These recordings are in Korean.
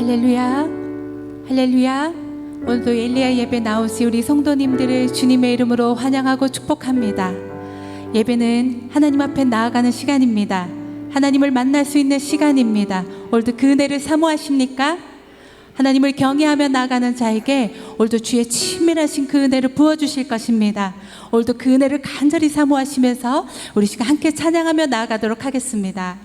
할렐루야, 할렐루야. 오늘도 엘리야 예배 나오시 우리 성도님들을 주님의 이름으로 환영하고 축복합니다. 예배는 하나님 앞에 나아가는 시간입니다. 하나님을 만날 수 있는 시간입니다. 오늘도 그 은혜를 사모하십니까? 하나님을 경외하며 나아가는 자에게 오늘도 주의 친밀하신 그 은혜를 부어주실 것입니다. 오늘도 그 은혜를 간절히 사모하시면서 우리 시간 함께 찬양하며 나아가도록 하겠습니다.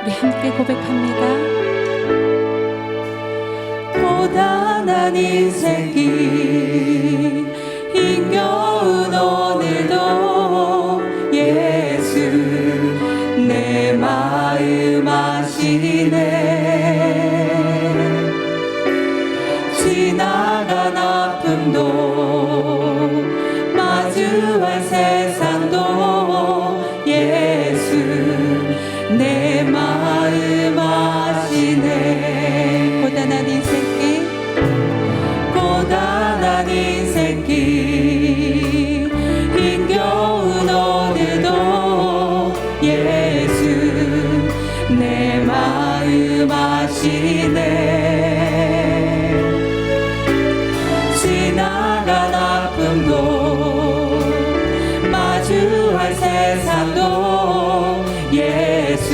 우리 함께 고백합니다. 고단한 인생길 힘겨운 오늘도 예수 내 마음 아시네. 지나간 아픔도 마주할 세상도 예수 내 마음 아시네. 고단한 인생길 고단한 인생길 힘겨운 오늘도 예수 내 마음 아시네. 지나간 아픔도 마주할 세상도 예수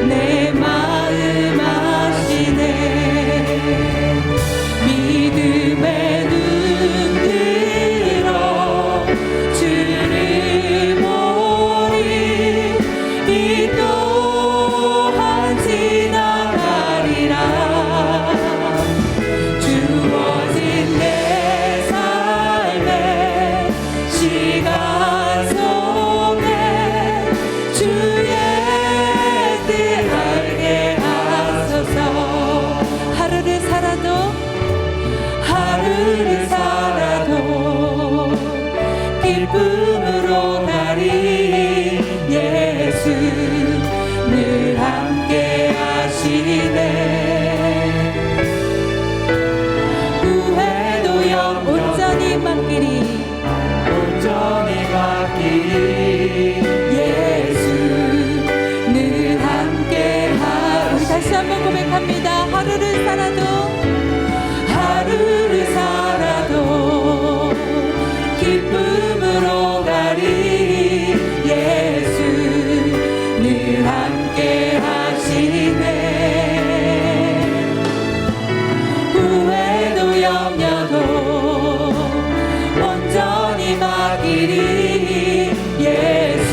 내 마음 아시네. 믿음의 눈 들어 주를 보리. 이 또한 지나가리라. 주어진 내 삶의 시간 속에 주의 뜻 알게 하소서. 하루를 살아도 기쁨으로 가리. 예수 늘 함께 하시네. 후회도 온전히 맡기리. 예수 늘 함께 우리 다시 한번 고백합니다. 하루를 살아도 기쁨으로 가리. 예수 늘 함께 하시네. 후회도 염려도 온전히 맡기리. 예수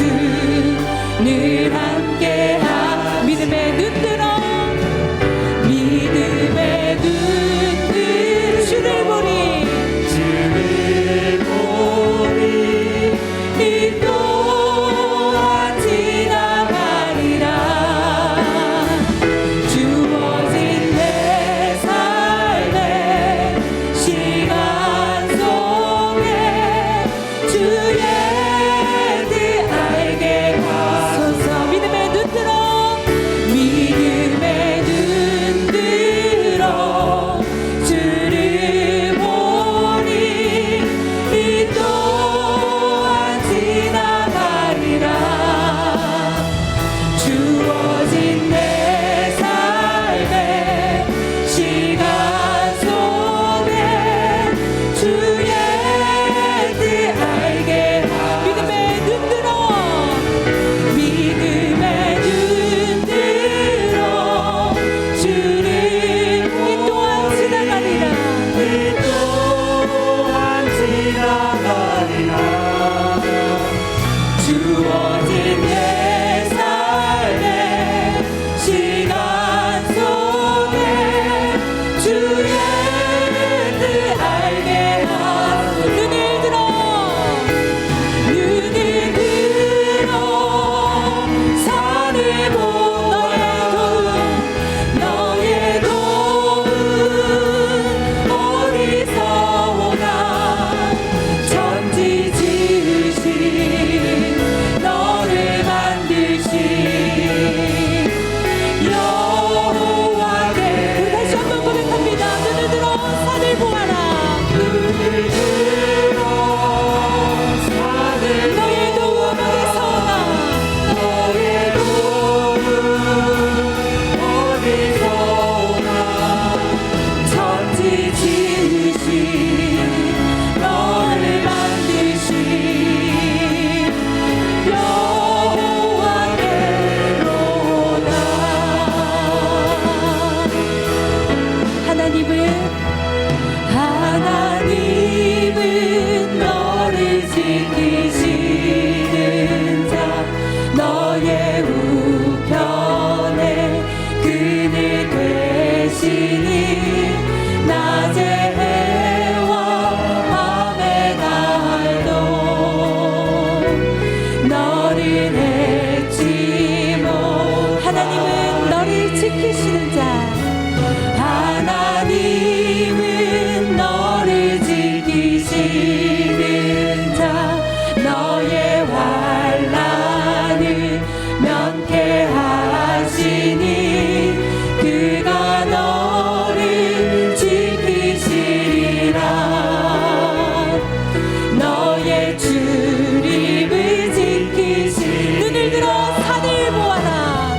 늘 함께 믿음의 눈 들어. 믿음의 하나님은 너를 지키시는 자 너의 우편에 그늘 되시니 낮에 해와 밤에 달도 너를 해치 못 하나님은 너를 지키시는 자 하나님은 너를 지키시는 자 너의 환난을 면케하시니 그가 너를 지키시리라 너의 출입을 지키시 눈을 들어 산을 보아라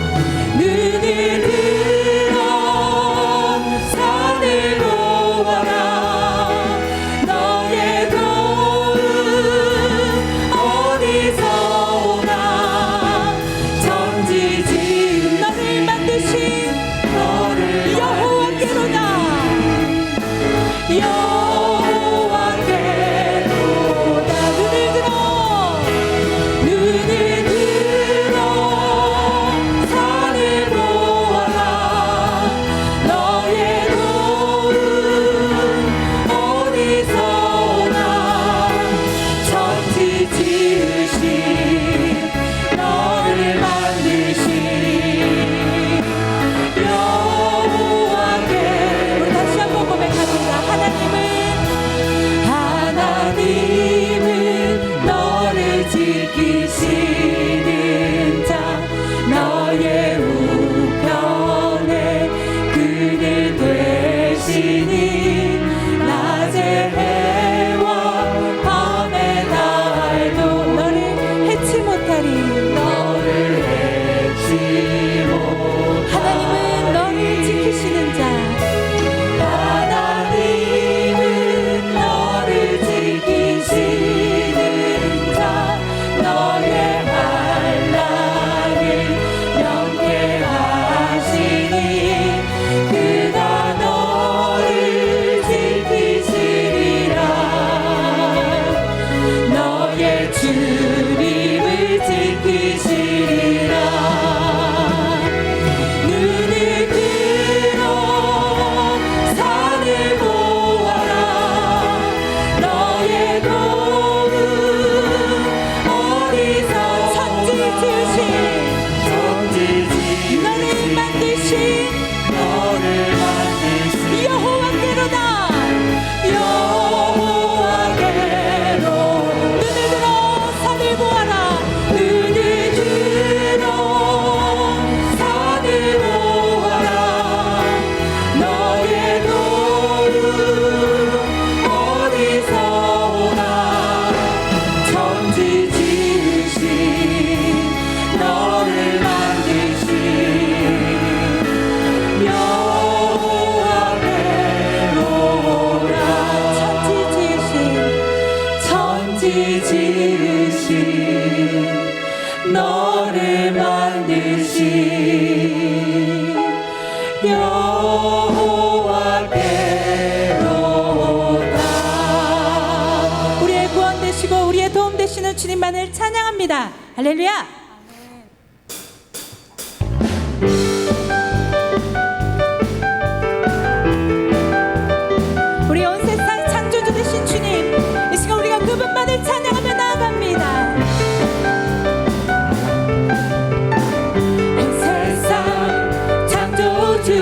눈을 들어 산을 보아라 너의 도움 어디서 오나 천지 지으신 너를 만드신 여호와께로다 여호와께로다 눈을 들어 산을 보아라 너의 도움 어디서 오나 천지 지으신 너를 만드신 여호와께 우리 다시 한번 고백합니다 하나님은 너를 지키시는 자 너의 우편에 그늘 되시니 낮에 해와 밤에 달도 너를 해치 못하리 너를 해치 못 하나님은 너를 지키시는 자 하나님은 너를 지키시는 자 너의 환난을 면케하시니 그가 너를 지키시리라 너의 출입을 지키시리라 눈을 들어 산을 보아라 너의 도움 어디서 천지 지으신 너를 만드신 여호와께로다 여호와께로 눈을 들어 산을 보아라 눈을 들어 산을 보아라 너의 도움 어디서 오나 천지 지으신 너를 만드신 여호와께로다 천지 지으신 너를 만드신 여호와께로다 우리의 구원 되시고 우리의 도움 되시는 주님만을 찬양합니다 할렐루야 우리 온 세상 창조주 되신 주님 이 시간 우리가 그분만을 찬양하며 나아갑니다 온 세상 창조주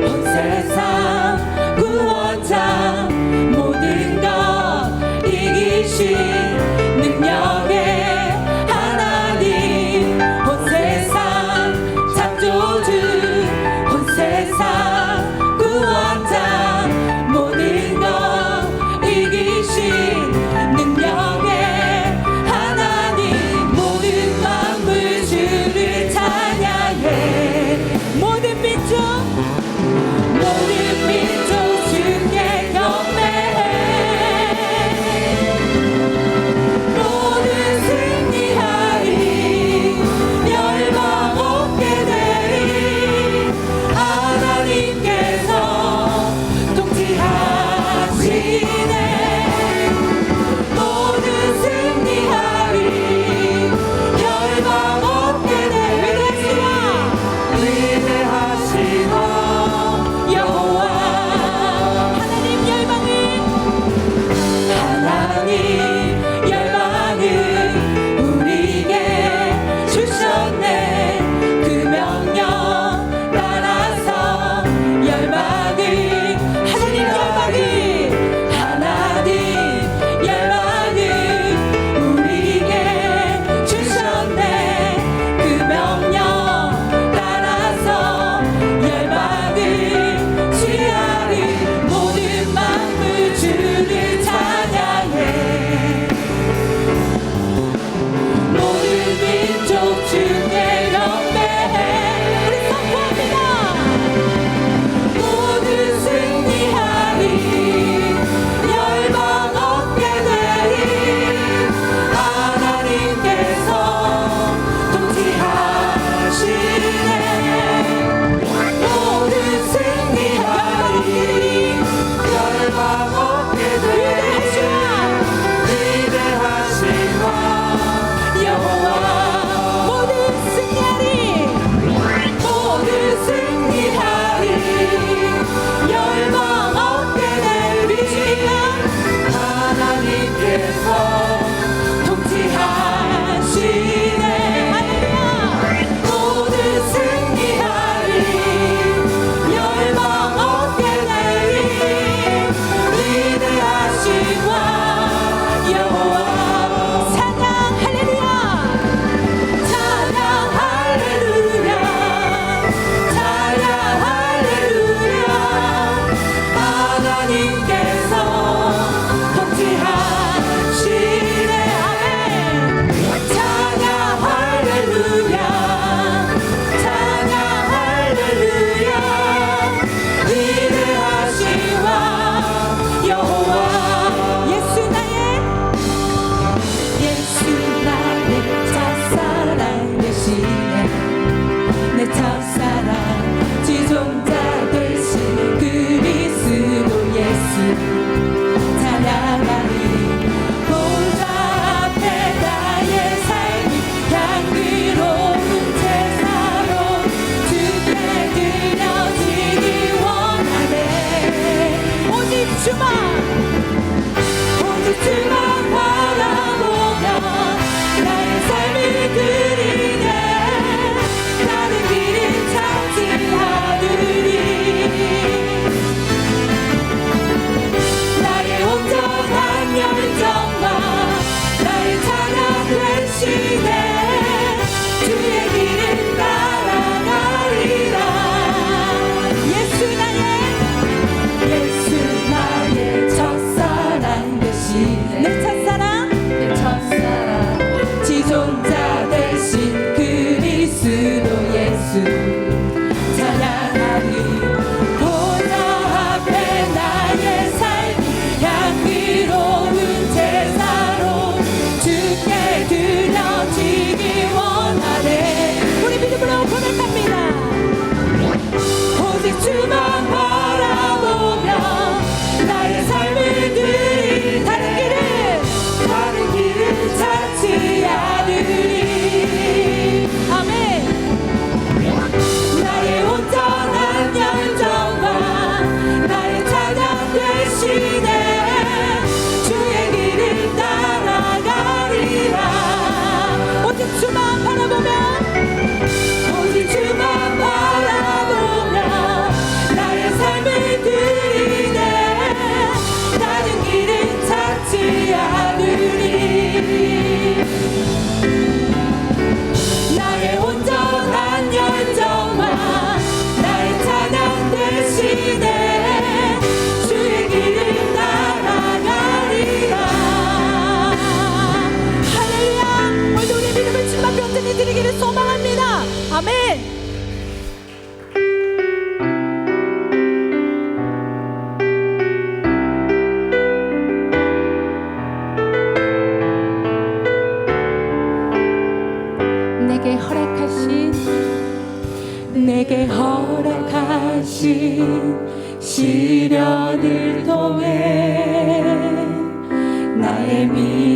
온 세상 구원자 모든 것 이기신 능력의 하나님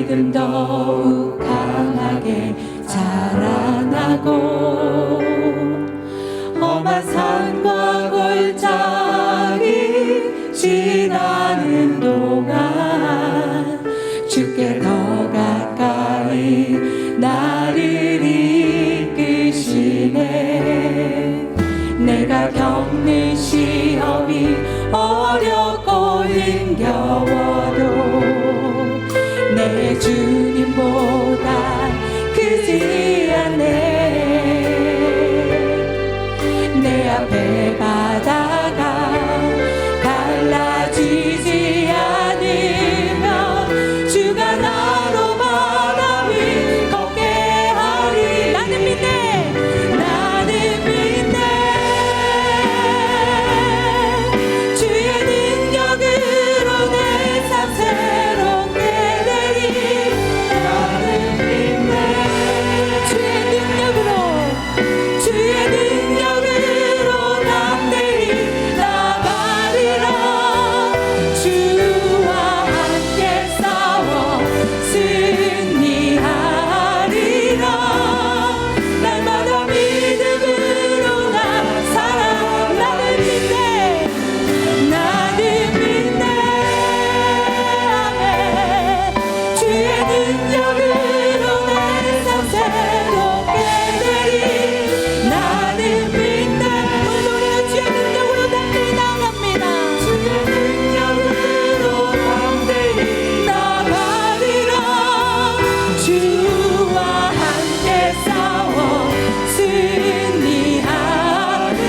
믿음 더욱 강하게 자라나고 험한 산과 골짜기 지나는 동안 주께 더 가까이 나를 이끄시네. 내가 겪는 시험이 어렵고 힘겨워도 내 주님보다 크지 않네. 내 앞에 바다가 갈라지지 않으면 주가 나로 바다 위 걷게 하리. 나는 믿네. 나는 믿네. 주의 능력으로 내 삶 새롭게 되리. 나는 믿네. 주의 능력으로 주의 능력으로 담대히 나가리라. 주와 함께 싸워 승리하리라. 날마다 믿음으로 나 살아. 나는 믿네. 나는 믿네. 아멘. 주의 능력으로 내 삶 새롭게 되리. 나는 믿네. 오늘 우리는 주의 능력으로 담대히 나갑니다. 주의 능력으로 담대히 나가리라. 주와 함께 싸워 승리하리.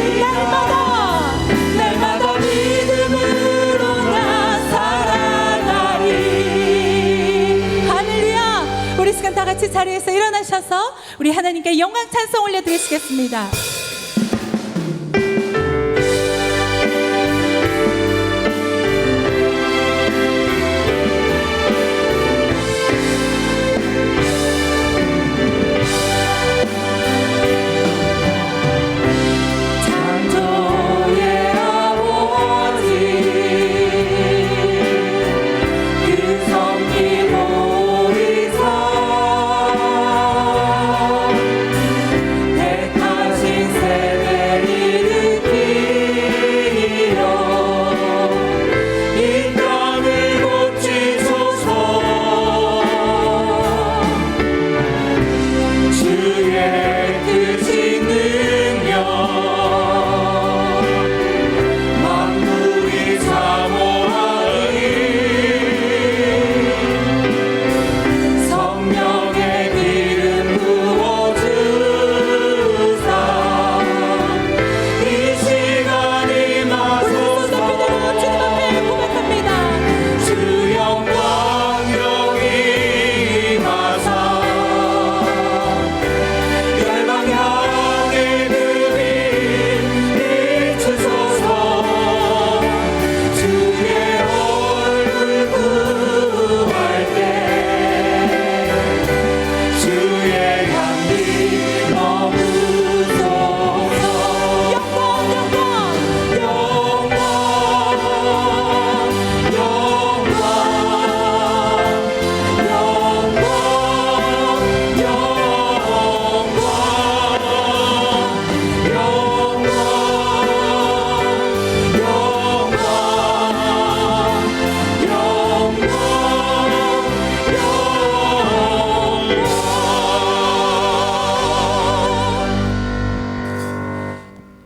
날마다 믿음으로 나 살아가리. 할렐루야. 우리 시간 다 같이 자리에서 일어나셔서 우리 하나님께 영광 찬송 올려드리시겠습니다. 창조의 아버지 그 성기 보이사 택하신 세대를 일으키려 이 땅을 고치소서. 주의 크신 능력 만물이 사모하니 성령의 기름 부어주사 이 시간이 마소서. 주님 앞에 고백합니다. 주 영광 여기 임하사 열방 향해 그빛 비추소서. 주의 얼굴 구할 때 주의 향기 머무소서. 영광 영광 영광 영광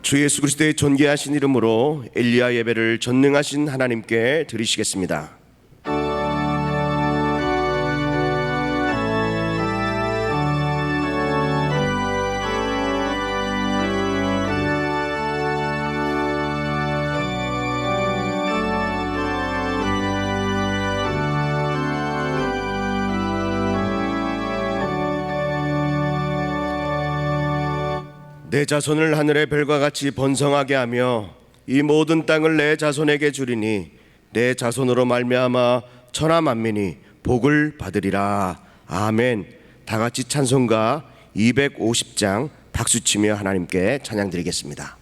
주 예수 그리스도의 존귀하신 이름으로 엘리야 예배를 전능하신 하나님께 드리시겠습니다. 내 자손을 하늘의 별과 같이 번성하게 하며 이 모든 땅을 내 자손에게 주리니 내 자손으로 말미암아 천하 만민이 복을 받으리라. 아멘. 다 같이 찬송가 250장 박수치며 하나님께 찬양드리겠습니다.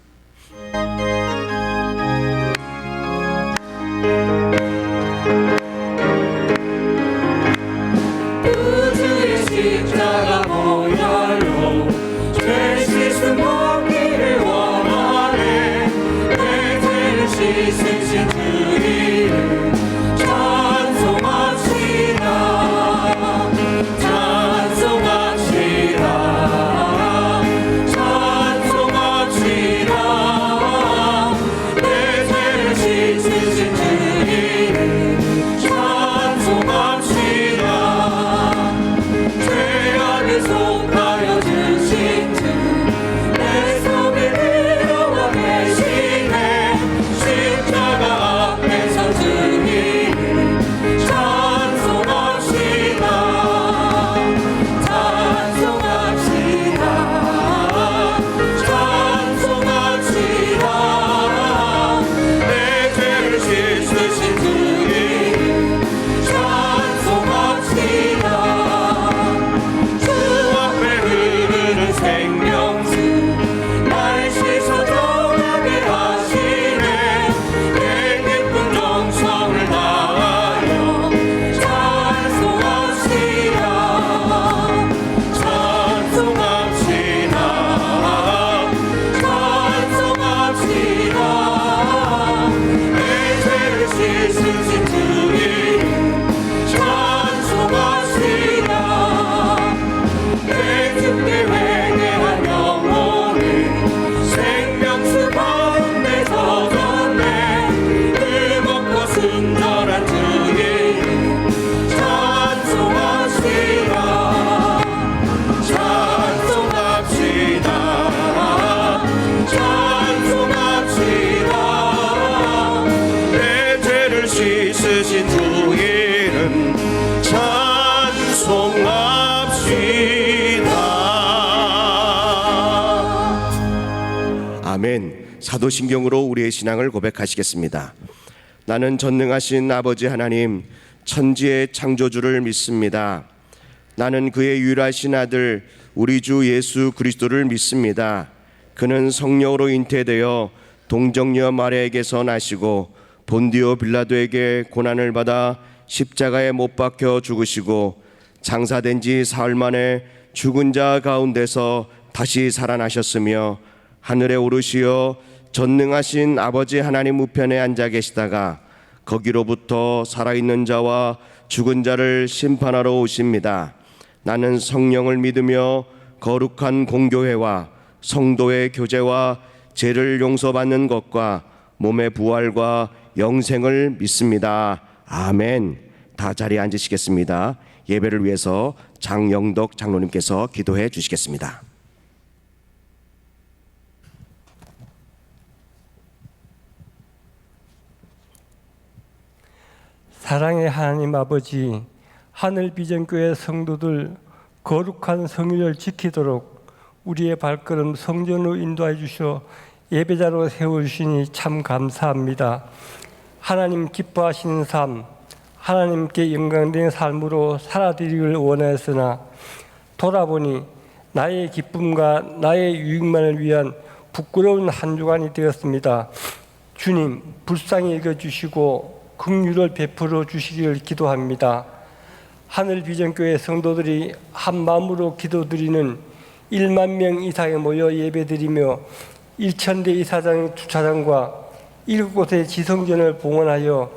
씻으신 주 이름 찬송합시다. 아멘. 사도신경으로 우리의 신앙을 고백하시겠습니다. 나는 전능하신 아버지 하나님, 천지의 창조주를 믿습니다. 나는 그의 유일하신 아들 우리 주 예수 그리스도를 믿습니다. 그는 성령으로 잉태되어 동정녀 마리아에게서 나시고 본디오 빌라도에게 고난을 받아 십자가에 못 박혀 죽으시고 장사된 지 사흘 만에 죽은 자 가운데서 다시 살아나셨으며 하늘에 오르시어 전능하신 아버지 하나님 우편에 앉아 계시다가 거기로부터 살아있는 자와 죽은 자를 심판하러 오십니다. 나는 성령을 믿으며 거룩한 공교회와 성도의 교제와 죄를 용서받는 것과 몸의 부활과 영생을 믿습니다. 아멘. 다 자리에 앉으시겠습니다. 예배를 위해서 장영덕 장로님께서 기도해 주시겠습니다. 사랑의 하나님 아버지, 하늘비전교회 성도들 거룩한 성일을 지키도록 우리의 발걸음 성전으로 인도해 주셔 예배자로 세워주시니 참 감사합니다. 하나님 기뻐하시는 삶, 하나님께 영광되는 삶으로 살아드리기를 원하였으나 돌아보니 나의 기쁨과 나의 유익만을 위한 부끄러운 한 주간이 되었습니다. 주님, 불쌍히 여겨주시고 긍휼을 베풀어 주시기를 기도합니다. 하늘비전교회 성도들이 한 마음으로 기도드리는 1만 명 이상에 모여 예배드리며 1,000대 이사장 주차장과 7곳의 지성전을 봉헌하여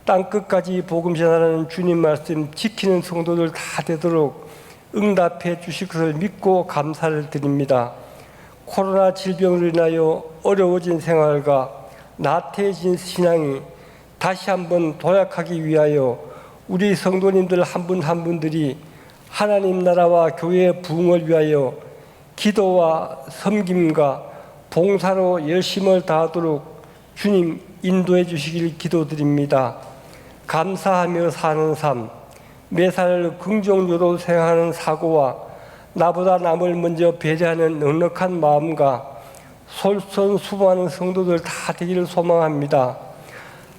땅끝까지 복음 전하는 주님 말씀 지키는 성도들 다 되도록 응답해 주실 것을 믿고 감사를 드립니다. 코로나 질병으로 인하여 어려워진 생활과 나태해진 신앙이 다시 한번 도약하기 위하여 우리 성도님들 한 분 한 분들이 하나님 나라와 교회의 부흥을 위하여 기도와 섬김과 봉사로 열심을 다하도록 주님 인도해 주시길 기도드립니다. 감사하며 사는 삶, 매사를 긍정적으로 생각하는 사고와 나보다 남을 먼저 배려하는 넉넉한 마음과 솔선수범하는 성도들 다 되기를 소망합니다.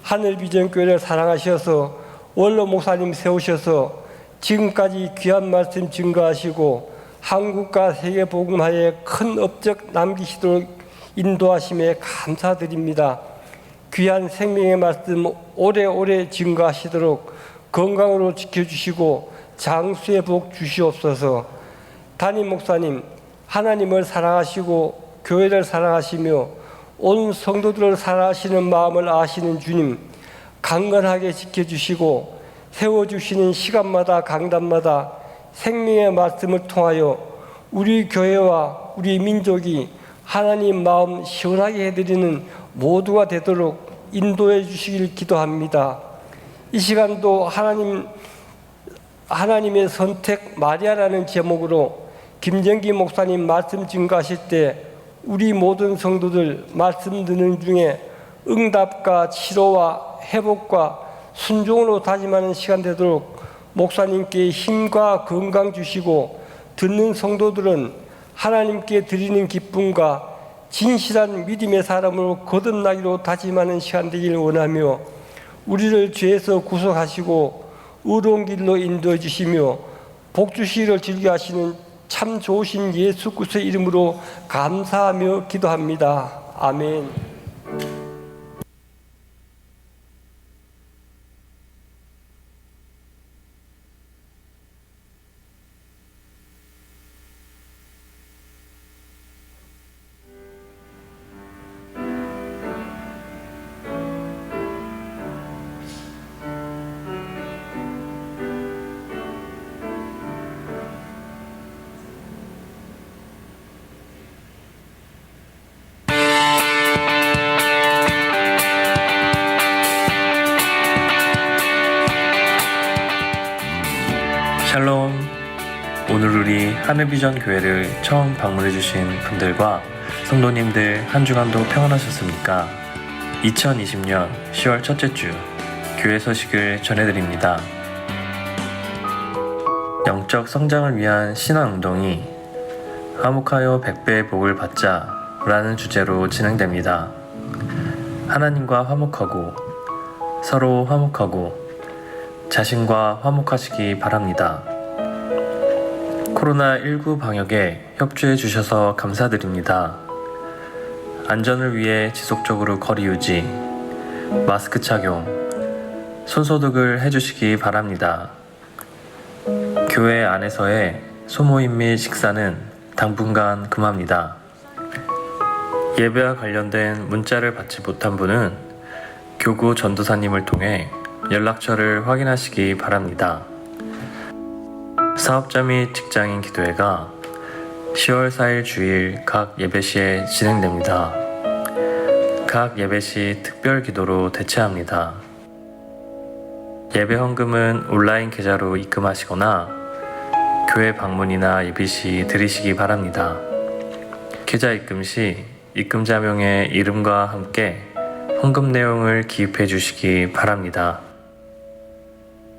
하늘비전교회를 사랑하셔서 원로 목사님 세우셔서 지금까지 귀한 말씀 증거하시고 한국과 세계 복음화에 큰 업적 남기시도록 인도하심에 감사드립니다. 귀한 생명의 말씀 오래오래 증거하시도록 건강으로 지켜주시고 장수의 복 주시옵소서. 담임 목사님, 하나님을 사랑하시고 교회를 사랑하시며 온 성도들을 사랑하시는 마음을 아시는 주님, 강건하게 지켜주시고 세워주시는 시간마다 강단마다 생명의 말씀을 통하여 우리 교회와 우리 민족이 하나님 마음 시원하게 해드리는 모두가 되도록 인도해 주시길 기도합니다. 이 시간도 하나님의 선택 마리아라는 제목으로 김정기 목사님 말씀 증거하실 때 우리 모든 성도들 말씀 듣는 중에 응답과 치료와 회복과 순종으로 다짐하는 시간 되도록 목사님께 힘과 건강 주시고 듣는 성도들은 하나님께 드리는 기쁨과 진실한 믿음의 사람으로 거듭나기로 다짐하는 시간 되기를 원하며 우리를 죄에서 구속하시고 의로운 길로 인도해 주시며 복 주시기를 즐겨 하시는 참 좋으신 예수 그리스도의 이름으로 감사하며 기도합니다. 아멘. 샬롬. 오늘 우리 하늘비전 교회를 처음 방문해주신 분들과 성도님들 한 주간도 평안하셨습니까? 2020년 10월 첫째 주 교회 소식을 전해드립니다. 영적 성장을 위한 신앙운동이 화목하여 100배의 복을 받자 라는 주제로 진행됩니다. 하나님과 화목하고 서로 화목하고 자신과 화목하시기 바랍니다. 코로나19 방역에 협조해 주셔서 감사드립니다. 안전을 위해 지속적으로 거리 유지, 마스크 착용, 손소독을 해주시기 바랍니다. 교회 안에서의 소모임 및 식사는 당분간 금합니다. 예배와 관련된 문자를 받지 못한 분은 교구 전도사님을 통해 연락처를 확인하시기 바랍니다. 사업자 및 직장인 기도회가 10월 4일 주일 각 예배시에 진행됩니다. 각 예배시 특별 기도로 대체합니다. 예배 헌금은 온라인 계좌로 입금하시거나 교회 방문이나 예비시 드리시기 바랍니다. 계좌 입금 시 입금자 명의 이름과 함께 헌금 내용을 기입해 주시기 바랍니다.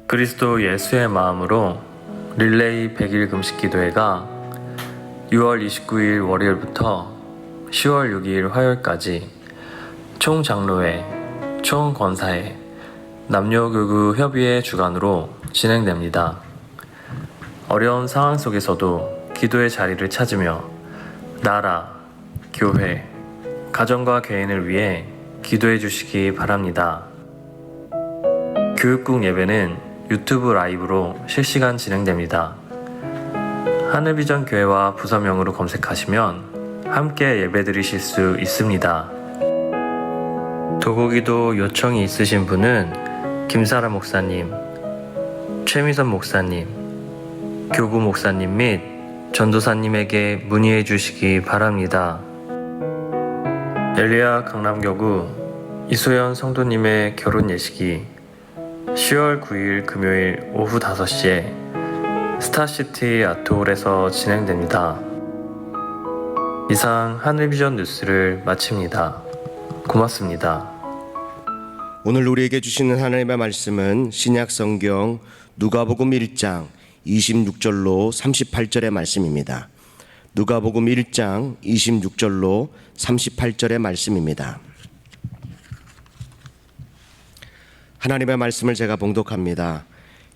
그리스도 예수의 마음으로 릴레이 100일 금식 기도회가 6월 29일 월요일부터 10월 6일 화요일까지 총 장로회, 총 권사회, 남녀교구 협의회 주관으로 진행됩니다. 어려운 상황 속에서도 기도의 자리를 찾으며 나라, 교회, 가정과 개인을 위해 기도해 주시기 바랍니다. 교육국 예배는 유튜브 라이브로 실시간 진행됩니다. 하늘비전 교회와 부서명으로 검색하시면 함께 예배 드리실 수 있습니다. 도구기도 요청이 있으신 분은 김사라 목사님, 최미선 목사님, 교구 목사님 및 전도사님에게 문의해 주시기 바랍니다. 엘리야 강남교구 이소연 성도님의 결혼 예식이 10월 9일 금요일 오후 5시에 스타시티 아트홀에서 진행됩니다. 이상 하늘비전 뉴스를 마칩니다. 고맙습니다. 오늘 우리에게 주시는 하나님의 말씀은 신약 성경 누가복음 1장 26절로 38절의 말씀입니다. 누가복음 1장 26절로 38절의 말씀입니다. 하나님의 말씀을 제가 봉독합니다.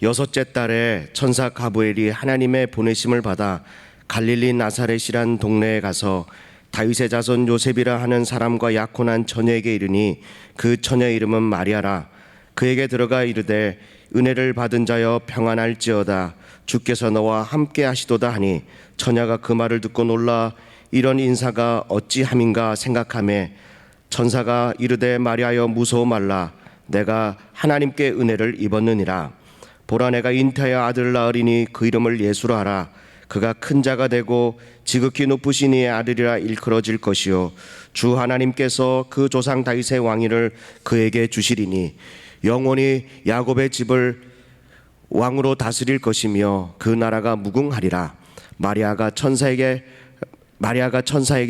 여섯째 달에 천사 가브엘이 하나님의 보내심을 받아 갈릴리 나사렛이란 동네에 가서 다윗의 자손 요셉이라 하는 사람과 약혼한 처녀에게 이르니 그 처녀 이름은 마리아라. 그에게 들어가 이르되 은혜를 받은 자여 평안할지어다. 주께서 너와 함께 하시도다 하니 처녀가 그 말을 듣고 놀라 이런 인사가 어찌함인가 생각하매 천사가 이르되 마리아여 무서워 말라. 내가 하나님께 은혜를 입었느니라. 보라 내가 잉태하여 아들을 낳으리니 그 이름을 예수라 하라. 그가 큰 자가 되고 지극히 높으신 이의 아들이라 일컬어질 것이요 주 하나님께서 그 조상 다윗의 왕위를 그에게 주시리니 영원히 야곱의 집을 왕으로 다스릴 것이며 그 나라가 무궁하리라. 마리아가 천사에게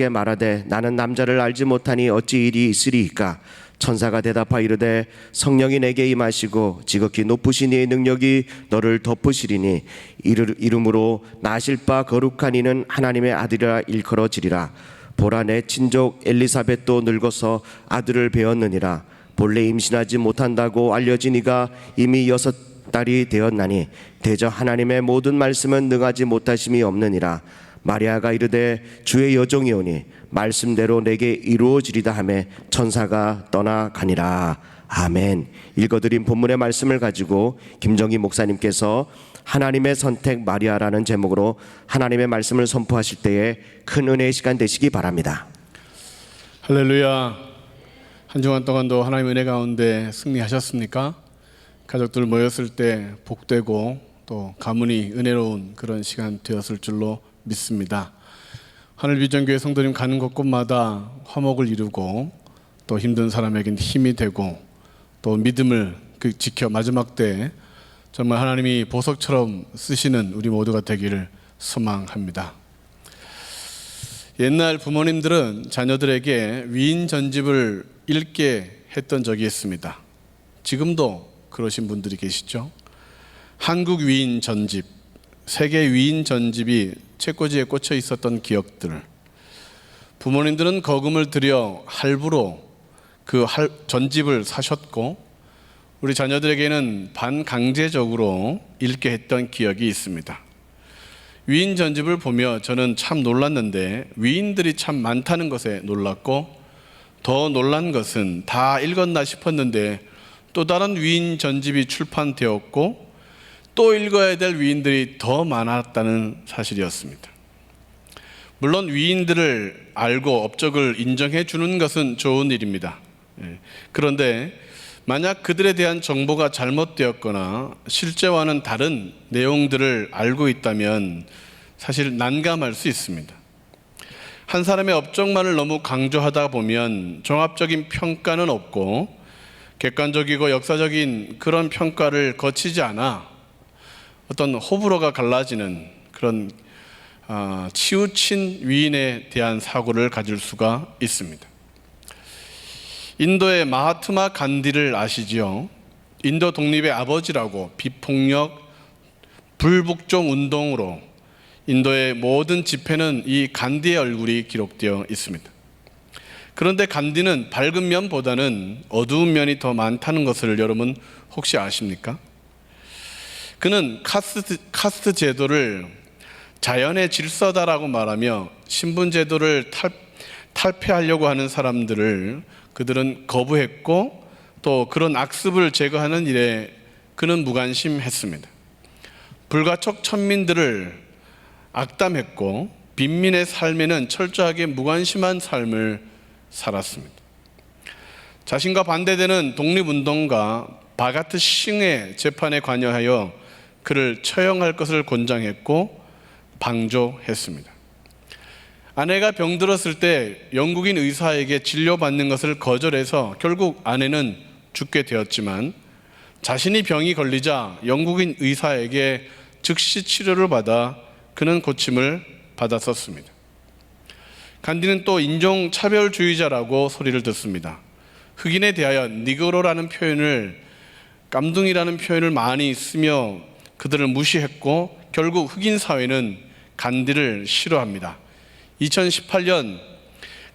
말하되 나는 남자를 알지 못하니 어찌 일이 있으리이까. 천사가 대답하여 이르되 성령이 내게 임하시고 지극히 높으신 이의 능력이 너를 덮으시리니 이름으로 나실 바 거룩한 이는 하나님의 아들이라 일컬어지리라. 보라 내 친족 엘리사벳도 늙어서 아들을 배었느니라. 본래 임신하지 못한다고 알려진 이가 이미 6달이 되었나니 대저 하나님의 모든 말씀은 능하지 못하심이 없느니라. 마리아가 이르되 주의 여종이오니 말씀대로 내게 이루어지리다 하매 천사가 떠나가니라. 아멘. 읽어드린 본문의 말씀을 가지고 김정희 목사님께서 하나님의 선택 마리아라는 제목으로 하나님의 말씀을 선포하실 때에 큰 은혜의 시간 되시기 바랍니다. 할렐루야. 한 주간 동안도 하나님의 은혜 가운데 승리하셨습니까? 가족들 모였을 때 복되고 또 가문이 은혜로운 그런 시간 되었을 줄로 믿습니다. 하늘비전교회 성도님 가는 곳곳마다 화목을 이루고 또 힘든 사람에겐 힘이 되고 또 믿음을 지켜 마지막 때에 정말 하나님이 보석처럼 쓰시는 우리 모두가 되기를 소망합니다. 옛날 부모님들은 자녀들에게 위인 전집을 읽게 했던 적이 있습니다. 지금도 그러신 분들이 계시죠. 한국 위인 전집, 세계 위인 전집이 책꽂이에 꽂혀 있었던 기억들, 부모님들은 거금을 들여 할부로 그 전집을 사셨고 우리 자녀들에게는 반강제적으로 읽게 했던 기억이 있습니다. 위인 전집을 보며 저는 참 놀랐는데 위인들이 참 많다는 것에 놀랐고 더 놀란 것은 다 읽었나 싶었는데 또 다른 위인 전집이 출판되었고 또 읽어야 될 위인들이 더 많았다는 사실이었습니다. 물론 위인들을 알고 업적을 인정해 주는 것은 좋은 일입니다. 그런데 만약 그들에 대한 정보가 잘못되었거나 실제와는 다른 내용들을 알고 있다면 사실 난감할 수 있습니다. 한 사람의 업적만을 너무 강조하다 보면 종합적인 평가는 없고 객관적이고 역사적인 그런 평가를 거치지 않아 어떤 호불호가 갈라지는 그런 치우친 위인에 대한 사고를 가질 수가 있습니다. 인도의 마하트마 간디를 아시지요? 인도 독립의 아버지라고 비폭력, 불복종 운동으로 인도의 모든 집회는 이 간디의 얼굴이 기록되어 있습니다. 그런데 간디는 밝은 면보다는 어두운 면이 더 많다는 것을 여러분 혹시 아십니까? 그는 카스트 제도를 자연의 질서다라고 말하며 신분 제도를 탈폐하려고 하는 사람들을 그들은 거부했고 또 그런 악습을 제거하는 일에 그는 무관심했습니다. 불가촉 천민들을 악담했고 빈민의 삶에는 철저하게 무관심한 삶을 살았습니다. 자신과 반대되는 독립운동가 바가트 싱의 재판에 관여하여 그를 처형할 것을 권장했고 방조했습니다. 아내가 병들었을 때 영국인 의사에게 진료받는 것을 거절해서 결국 아내는 죽게 되었지만 자신이 병이 걸리자 영국인 의사에게 즉시 치료를 받아 그는 고침을 받았었습니다. 간디는 또 인종차별주의자라고 소리를 듣습니다. 흑인에 대하여 니그로라는 표현을 깜둥이라는 표현을 많이 쓰며 그들을 무시했고 결국 흑인 사회는 간디를 싫어합니다. 2018년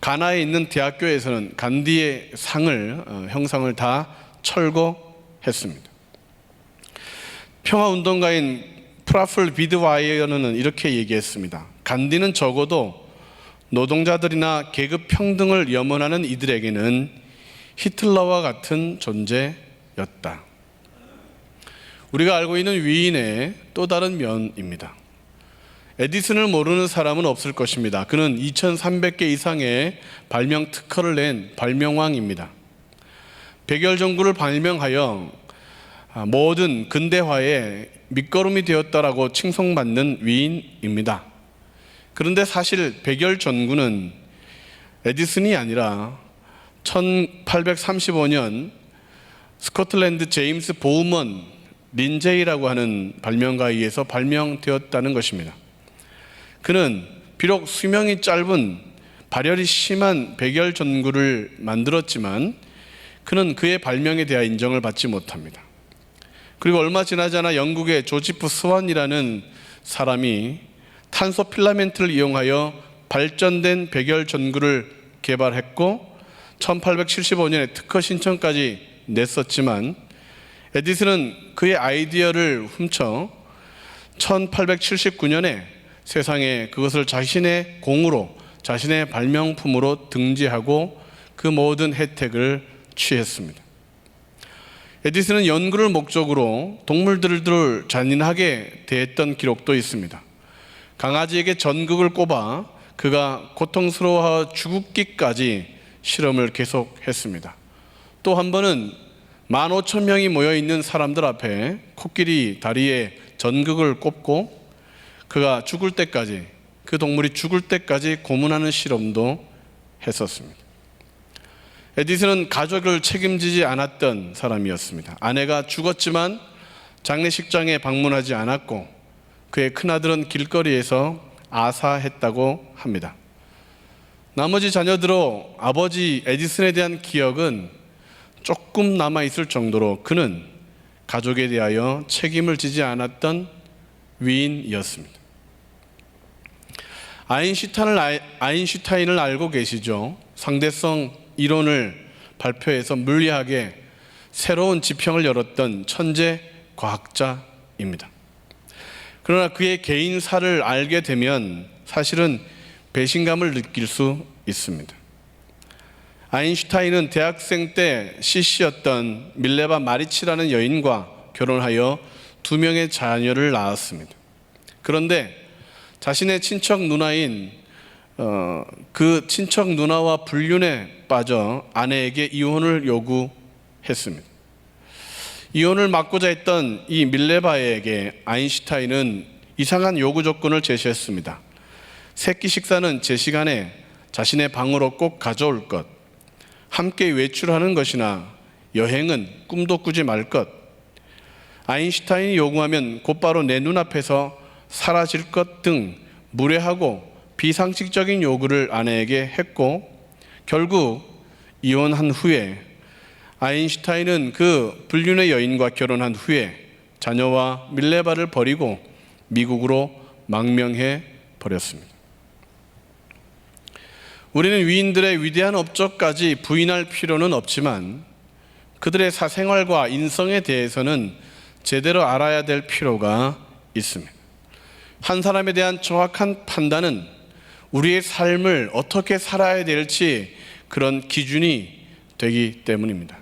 가나에 있는 대학교에서는 간디의 형상을 다 철거했습니다. 평화운동가인 프라플 비드와이어는 이렇게 얘기했습니다. 간디는 적어도 노동자들이나 계급 평등을 염원하는 이들에게는 히틀러와 같은 존재였다. 우리가 알고 있는 위인의 또 다른 면입니다. 에디슨을 모르는 사람은 없을 것입니다. 그는 2300개 이상의 발명 특허를 낸 발명왕입니다. 백열전구를 발명하여 모든 근대화의 밑거름이 되었다라고 칭송받는 위인입니다. 그런데 사실 백열전구는 에디슨이 아니라 1835년 스코틀랜드 제임스 보우먼 린제이라고 하는 발명가에 의해서 발명되었다는 것입니다. 그는 비록 수명이 짧은 발열이 심한 백열전구를 만들었지만 그는 그의 발명에 대한 인정을 받지 못합니다. 그리고 얼마 지나지 않아 영국의 조지프 스완이라는 사람이 탄소 필라멘트를 이용하여 발전된 백열전구를 개발했고 1875년에 특허 신청까지 냈었지만 에디슨은 그의 아이디어를 훔쳐 1879년에 세상에 그것을 자신의 공으로 자신의 발명품으로 등재하고 그 모든 혜택을 취했습니다. 에디슨은 연구를 목적으로 동물들을 잔인하게 대했던 기록도 있습니다. 강아지에게 전극을 꼽아 그가 고통스러워 죽기까지 실험을 계속했습니다. 또 한 번은 15,000명이 모여있는 사람들 앞에 코끼리 다리에 전극을 꼽고 그가 죽을 때까지, 그 동물이 죽을 때까지 고문하는 실험도 했었습니다. 에디슨은 가족을 책임지지 않았던 사람이었습니다. 아내가 죽었지만 장례식장에 방문하지 않았고 그의 큰아들은 길거리에서 아사했다고 합니다. 나머지 자녀들로 아버지 에디슨에 대한 기억은 조금 남아있을 정도로 그는 가족에 대하여 책임을 지지 않았던 위인이었습니다. 아인슈타인을 알고 계시죠? 상대성 이론을 발표해서 물리학에 새로운 지평을 열었던 천재 과학자입니다. 그러나 그의 개인사를 알게 되면 사실은 배신감을 느낄 수 있습니다. 아인슈타인은 대학생 때 CC였던 밀레바 마리치라는 여인과 결혼하여 2명의 자녀를 낳았습니다. 그런데 자신의 친척 누나인 그 친척 누나와 불륜에 빠져 아내에게 이혼을 요구했습니다. 이혼을 막고자 했던 이 밀레바에게 아인슈타인은 이상한 요구 조건을 제시했습니다. 새끼 식사는 제 시간에 자신의 방으로 꼭 가져올 것, 함께 외출하는 것이나 여행은 꿈도 꾸지 말 것, 아인슈타인이 요구하면 곧바로 내 눈앞에서 사라질 것 등 무례하고 비상식적인 요구를 아내에게 했고, 결국 이혼한 후에 아인슈타인은 그 불륜의 여인과 결혼한 후에 자녀와 밀레바를 버리고 미국으로 망명해 버렸습니다. 우리는 위인들의 위대한 업적까지 부인할 필요는 없지만 그들의 사생활과 인성에 대해서는 제대로 알아야 될 필요가 있습니다. 한 사람에 대한 정확한 판단은 우리의 삶을 어떻게 살아야 될지 그런 기준이 되기 때문입니다.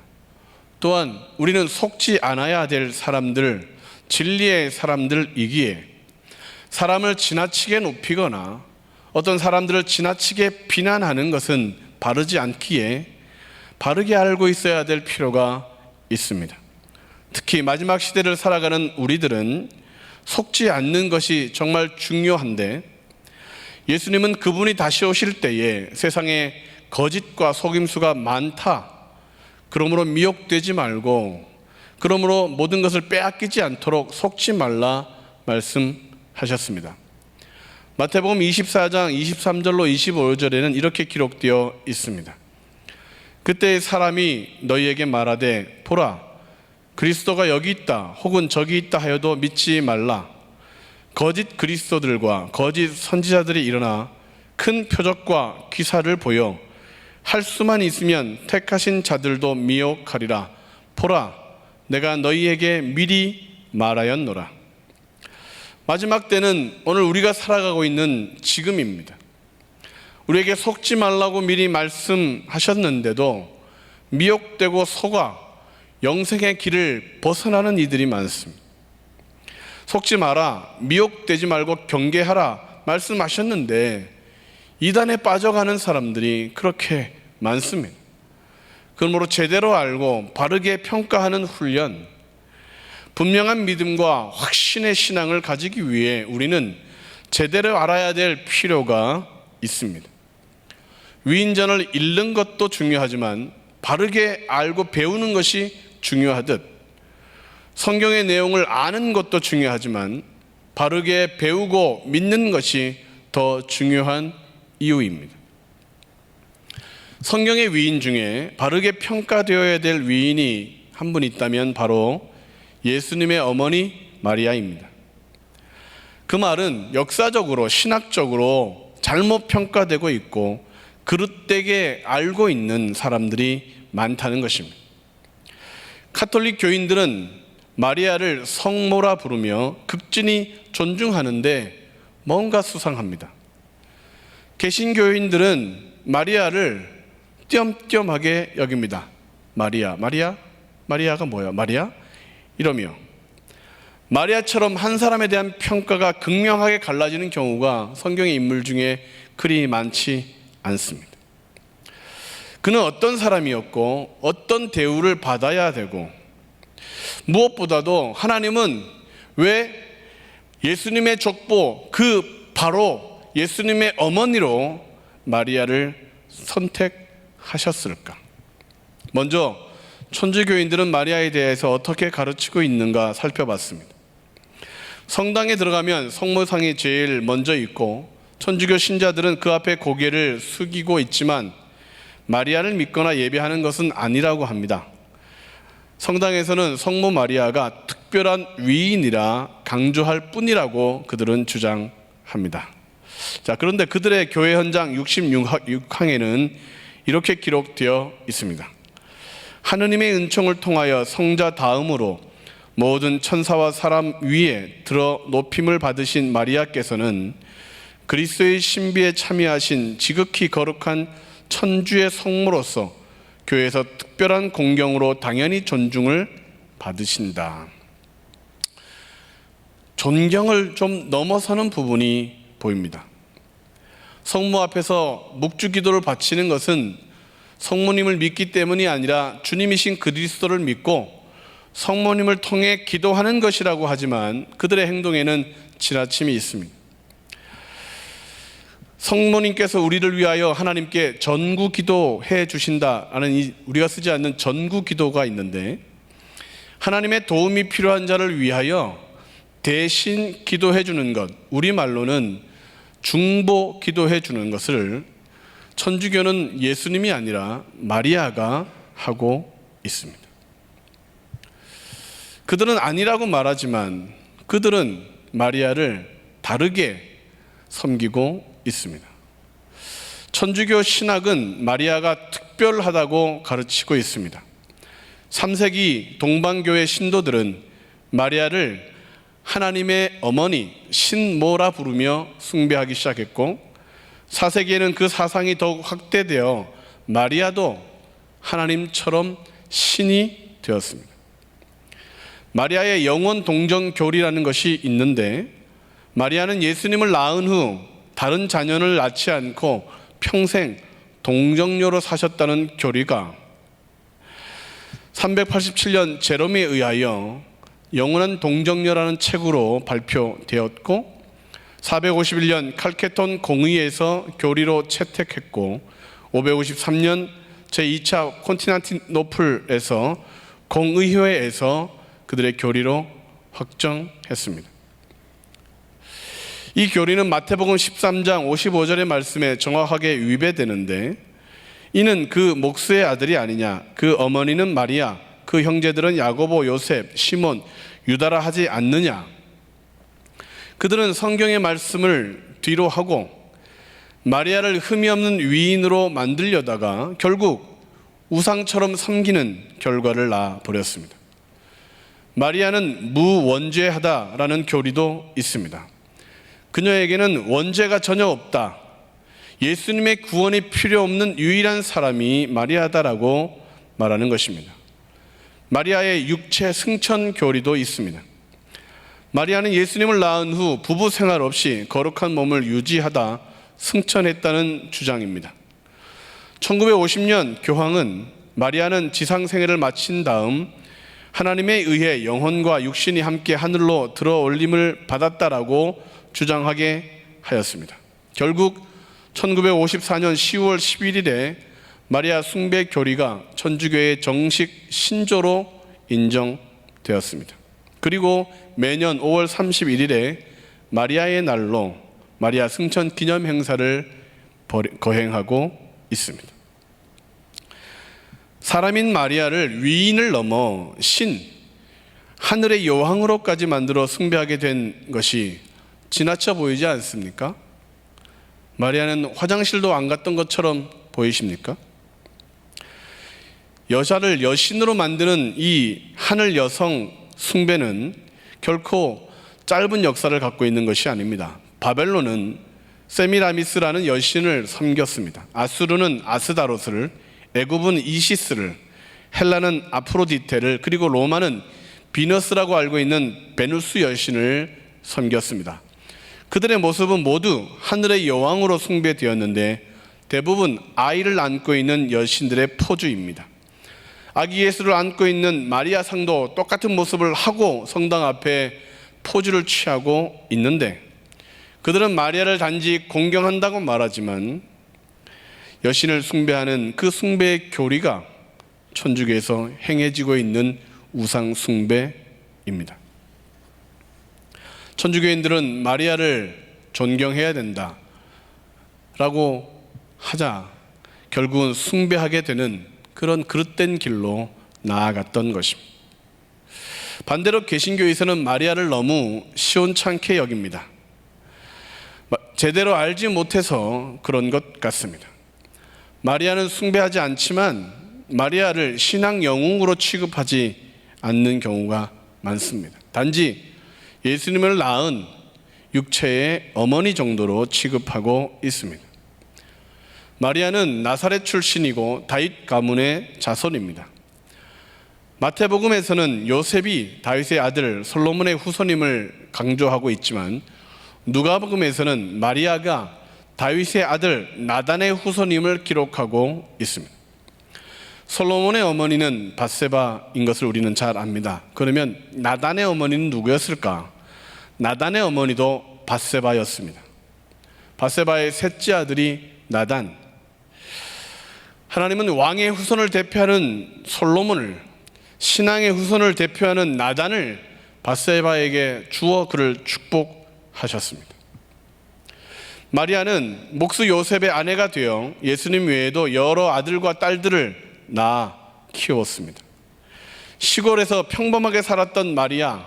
또한 우리는 속지 않아야 될 사람들, 진리의 사람들이기에 사람을 지나치게 높이거나 어떤 사람들을 지나치게 비난하는 것은 바르지 않기에 바르게 알고 있어야 될 필요가 있습니다. 특히 마지막 시대를 살아가는 우리들은 속지 않는 것이 정말 중요한데, 예수님은 그분이 다시 오실 때에 세상에 거짓과 속임수가 많다, 그러므로 미혹되지 말고 그러므로 모든 것을 빼앗기지 않도록 속지 말라 말씀하셨습니다. 마태복음 24장 23절로 25절에는 이렇게 기록되어 있습니다. 그때 사람이 너희에게 말하되 보라 그리스도가 여기 있다 혹은 저기 있다 하여도 믿지 말라. 거짓 그리스도들과 거짓 선지자들이 일어나 큰 표적과 기사를 보여 할 수만 있으면 택하신 자들도 미혹하리라. 보라 내가 너희에게 미리 말하였노라. 마지막 때는 오늘 우리가 살아가고 있는 지금입니다. 우리에게 속지 말라고 미리 말씀하셨는데도 미혹되고 속아 영생의 길을 벗어나는 이들이 많습니다. 속지 마라, 미혹되지 말고 경계하라 말씀하셨는데 이단에 빠져가는 사람들이 그렇게 많습니다. 그러므로 제대로 알고 바르게 평가하는 훈련, 분명한 믿음과 확신의 신앙을 가지기 위해 우리는 제대로 알아야 될 필요가 있습니다. 위인전을 읽는 것도 중요하지만 바르게 알고 배우는 것이 중요하듯 성경의 내용을 아는 것도 중요하지만 바르게 배우고 믿는 것이 더 중요한 이유입니다. 성경의 위인 중에 바르게 평가되어야 될 위인이 한 분 있다면 바로 예수님의 어머니 마리아입니다. 그 말은 역사적으로 신학적으로 잘못 평가되고 있고 그릇되게 알고 있는 사람들이 많다는 것입니다. 카톨릭 교인들은 마리아를 성모라 부르며 극진히 존중하는데 뭔가 수상합니다. 개신교인들은 마리아를 띄엄띄엄하게 여깁니다. 마리아가 뭐야? 마리아? 이러며 마리아처럼 한 사람에 대한 평가가 극명하게 갈라지는 경우가 성경의 인물 중에 그리 많지 않습니다. 그는 어떤 사람이었고 어떤 대우를 받아야 되고 무엇보다도 하나님은 왜 예수님의 족보 그 바로 예수님의 어머니로 마리아를 선택하셨을까? 먼저 천주교인들은 마리아에 대해서 어떻게 가르치고 있는가 살펴봤습니다. 성당에 들어가면 성모상이 제일 먼저 있고 천주교 신자들은 그 앞에 고개를 숙이고 있지만 마리아를 믿거나 예배하는 것은 아니라고 합니다. 성당에서는 성모 마리아가 특별한 위인이라 강조할 뿐이라고 그들은 주장합니다. 자, 그런데 그들의 교회 현장 66항에는 이렇게 기록되어 있습니다. 하느님의 은총을 통하여 성자 다음으로 모든 천사와 사람 위에 들어 높임을 받으신 마리아께서는 그리스도의 신비에 참여하신 지극히 거룩한 천주의 성모로서 교회에서 특별한 공경으로 당연히 존중을 받으신다. 존경을 좀 넘어서는 부분이 보입니다. 성모 앞에서 묵주기도를 바치는 것은 성모님을 믿기 때문이 아니라 주님이신 그리스도를 믿고 성모님을 통해 기도하는 것이라고 하지만 그들의 행동에는 지나침이 있습니다. 성모님께서 우리를 위하여 하나님께 전구 기도해 주신다라는 우리가 쓰지 않는 전구 기도가 있는데, 하나님의 도움이 필요한 자를 위하여 대신 기도해 주는 것, 우리말로는 중보 기도해 주는 것을 천주교는 예수님이 아니라 마리아가 하고 있습니다. 그들은 아니라고 말하지만 그들은 마리아를 다르게 섬기고 있습니다. 천주교 신학은 마리아가 특별하다고 가르치고 있습니다. 3세기 동방교회 신도들은 마리아를 하나님의 어머니 신모라 부르며 숭배하기 시작했고, 4세기에는 그 사상이 더욱 확대되어 마리아도 하나님처럼 신이 되었습니다. 마리아의 영원 동정 교리라는 것이 있는데, 마리아는 예수님을 낳은 후 다른 자녀를 낳지 않고 평생 동정녀로 사셨다는 교리가 387년 제롬에 의하여 영원한 동정녀라는 책으로 발표되었고, 451년 칼케톤 공의에서 교리로 채택했고, 553년 제2차 콘스탄티노플에서 공의회에서 그들의 교리로 확정했습니다. 이 교리는 마태복음 13장 55절의 말씀에 정확하게 위배되는데, 이는 그 목수의 아들이 아니냐, 그 어머니는 마리아, 그 형제들은 야고보, 요셉, 시몬, 유다라 하지 않느냐. 그들은 성경의 말씀을 뒤로 하고 마리아를 흠이 없는 위인으로 만들려다가 결국 우상처럼 섬기는 결과를 낳아버렸습니다. 마리아는 무원죄하다라는 교리도 있습니다. 그녀에게는 원죄가 전혀 없다, 예수님의 구원이 필요 없는 유일한 사람이 마리아다라고 말하는 것입니다. 마리아의 육체 승천 교리도 있습니다. 마리아는 예수님을 낳은 후 부부 생활 없이 거룩한 몸을 유지하다 승천했다는 주장입니다. 1950년 교황은 마리아는 지상생애를 마친 다음 하나님에 의해 영혼과 육신이 함께 하늘로 들어 올림을 받았다라고 주장하게 하였습니다. 결국 1954년 10월 11일에 마리아 숭배 교리가 천주교의 정식 신조로 인정되었습니다. 그리고 매년 5월 31일에 마리아의 날로 마리아 승천 기념 행사를 거행하고 있습니다. 사람인 마리아를 위인을 넘어 신, 하늘의 여왕으로까지 만들어 숭배하게 된 것이 지나쳐 보이지 않습니까? 마리아는 화장실도 안 갔던 것처럼 보이십니까? 여자를 여신으로 만드는 이 하늘 여성 숭배는 결코 짧은 역사를 갖고 있는 것이 아닙니다. 바벨론은 세미라미스라는 여신을 섬겼습니다. 아수르는 아스다로스를, 애굽은 이시스를, 헬라는 아프로디테를, 그리고 로마는 비너스라고 알고 있는 베누스 여신을 섬겼습니다. 그들의 모습은 모두 하늘의 여왕으로 숭배되었는데 대부분 아이를 안고 있는 여신들의 포주입니다. 아기 예수를 안고 있는 마리아 상도 똑같은 모습을 하고 성당 앞에 포즈를 취하고 있는데, 그들은 마리아를 단지 공경한다고 말하지만 여신을 숭배하는 그 숭배의 교리가 천주교에서 행해지고 있는 우상 숭배입니다. 천주교인들은 마리아를 존경해야 된다 라고 하자 결국은 숭배하게 되는 그런 그릇된 길로 나아갔던 것입니다. 반대로 개신교에서는 마리아를 너무 시원찮게 여깁니다. 제대로 알지 못해서 그런 것 같습니다. 마리아는 숭배하지 않지만 마리아를 신앙 영웅으로 취급하지 않는 경우가 많습니다. 단지 예수님을 낳은 육체의 어머니 정도로 취급하고 있습니다. 마리아는 나사렛 출신이고 다윗 가문의 자손입니다. 마태복음에서는 요셉이 다윗의 아들 솔로몬의 후손임을 강조하고 있지만 누가복음에서는 마리아가 다윗의 아들 나단의 후손임을 기록하고 있습니다. 솔로몬의 어머니는 밧세바인 것을 우리는 잘 압니다. 그러면 나단의 어머니는 누구였을까? 나단의 어머니도 밧세바였습니다. 밧세바의 셋째 아들이 나단. 하나님은 왕의 후손을 대표하는 솔로몬을, 신앙의 후손을 대표하는 나단을 밧세바에게 주어 그를 축복하셨습니다. 마리아는 목수 요셉의 아내가 되어 예수님 외에도 여러 아들과 딸들을 낳아 키웠습니다. 시골에서 평범하게 살았던 마리아,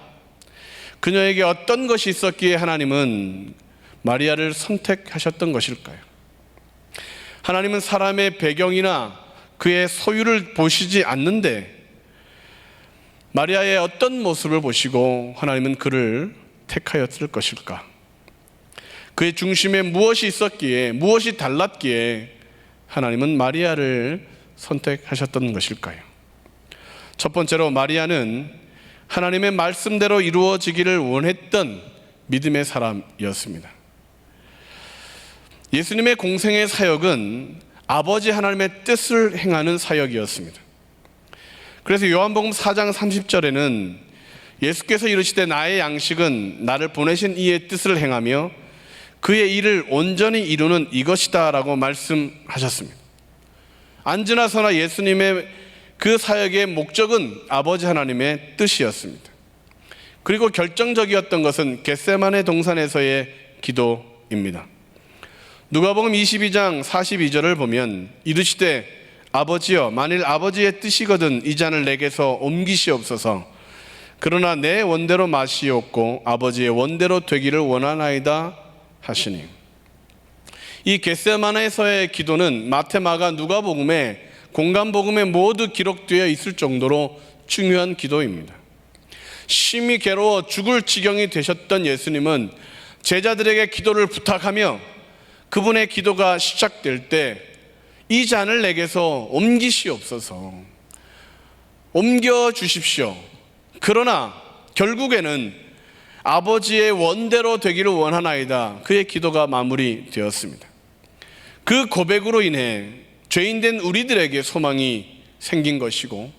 그녀에게 어떤 것이 있었기에 하나님은 마리아를 선택하셨던 것일까요? 하나님은 사람의 배경이나 그의 소유를 보시지 않는데 마리아의 어떤 모습을 보시고 하나님은 그를 택하였을 것일까? 그의 중심에 무엇이 있었기에, 무엇이 달랐기에 하나님은 마리아를 선택하셨던 것일까요? 첫 번째로 마리아는 하나님의 말씀대로 이루어지기를 원했던 믿음의 사람이었습니다. 예수님의 공생의 사역은 아버지 하나님의 뜻을 행하는 사역이었습니다. 그래서 요한복음 4장 30절에는 예수께서 이르시되 나의 양식은 나를 보내신 이의 뜻을 행하며 그의 일을 온전히 이루는 이것이다 라고 말씀하셨습니다. 안지나서나 예수님의 그 사역의 목적은 아버지 하나님의 뜻이었습니다. 그리고 결정적이었던 것은 겟세마네 동산에서의 기도입니다. 누가복음 22장 42절을 보면 이르시되 아버지여 만일 아버지의 뜻이거든 이 잔을 내게서 옮기시옵소서. 그러나 내 원대로 마시옵고 아버지의 원대로 되기를 원하나이다 하시니. 이 겟세마네에서의 기도는 마태, 마가, 누가복음에 공간복음에 모두 기록되어 있을 정도로 중요한 기도입니다. 심히 괴로워 죽을 지경이 되셨던 예수님은 제자들에게 기도를 부탁하며 그분의 기도가 시작될 때 이 잔을 내게서 옮기시옵소서, 옮겨주십시오. 그러나 결국에는 아버지의 원대로 되기를 원하나이다. 그의 기도가 마무리되었습니다. 그 고백으로 인해 죄인된 우리들에게 소망이 생긴 것이고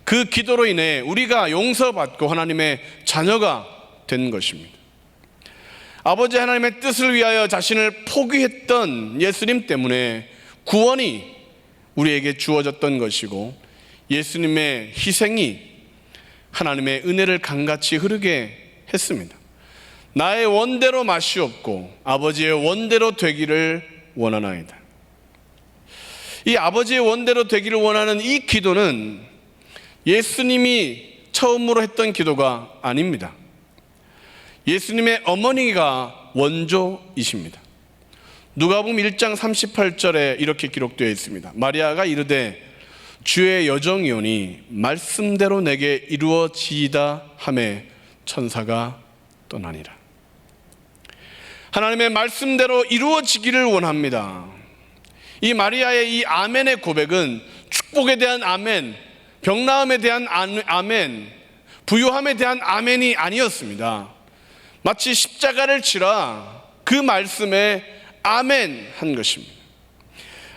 그 기도로 인해 우리가 용서받고 하나님의 자녀가 된 것입니다. 아버지 하나님의 뜻을 위하여 자신을 포기했던 예수님 때문에 구원이 우리에게 주어졌던 것이고 예수님의 희생이 하나님의 은혜를 강같이 흐르게 했습니다. 나의 원대로 마시옵고 아버지의 원대로 되기를 원하나이다. 이 아버지의 원대로 되기를 원하는 이 기도는 예수님이 처음으로 했던 기도가 아닙니다. 예수님의 어머니가 원조이십니다. 누가복음 1장 38절에 이렇게 기록되어 있습니다. 마리아가 이르되 주의 여정이오니 말씀대로 내게 이루어지이다 하매 천사가 떠나니라. 하나님의 말씀대로 이루어지기를 원합니다. 이 마리아의 이 아멘의 고백은 축복에 대한 아멘, 병나음에 대한 아멘, 부유함에 대한 아멘이 아니었습니다. 마치 십자가를 치라 그 말씀에 아멘 한 것입니다.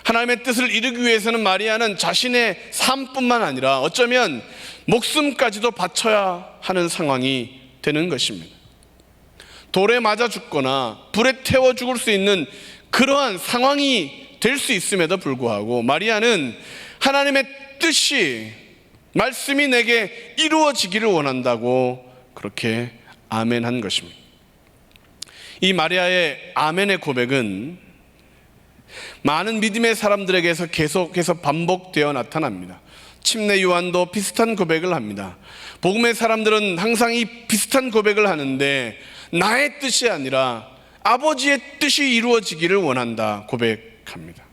하나님의 뜻을 이루기 위해서는 마리아는 자신의 삶뿐만 아니라 어쩌면 목숨까지도 바쳐야 하는 상황이 되는 것입니다. 돌에 맞아 죽거나 불에 태워 죽을 수 있는 그러한 상황이 될 수 있음에도 불구하고 마리아는 하나님의 뜻이, 말씀이 내게 이루어지기를 원한다고 그렇게 아멘한 것입니다. 이 마리아의 아멘의 고백은 많은 믿음의 사람들에게서 계속해서 반복되어 나타납니다. 침례 요한도 비슷한 고백을 합니다. 복음의 사람들은 항상 이 비슷한 고백을 하는데 나의 뜻이 아니라 아버지의 뜻이 이루어지기를 원한다 고백합니다.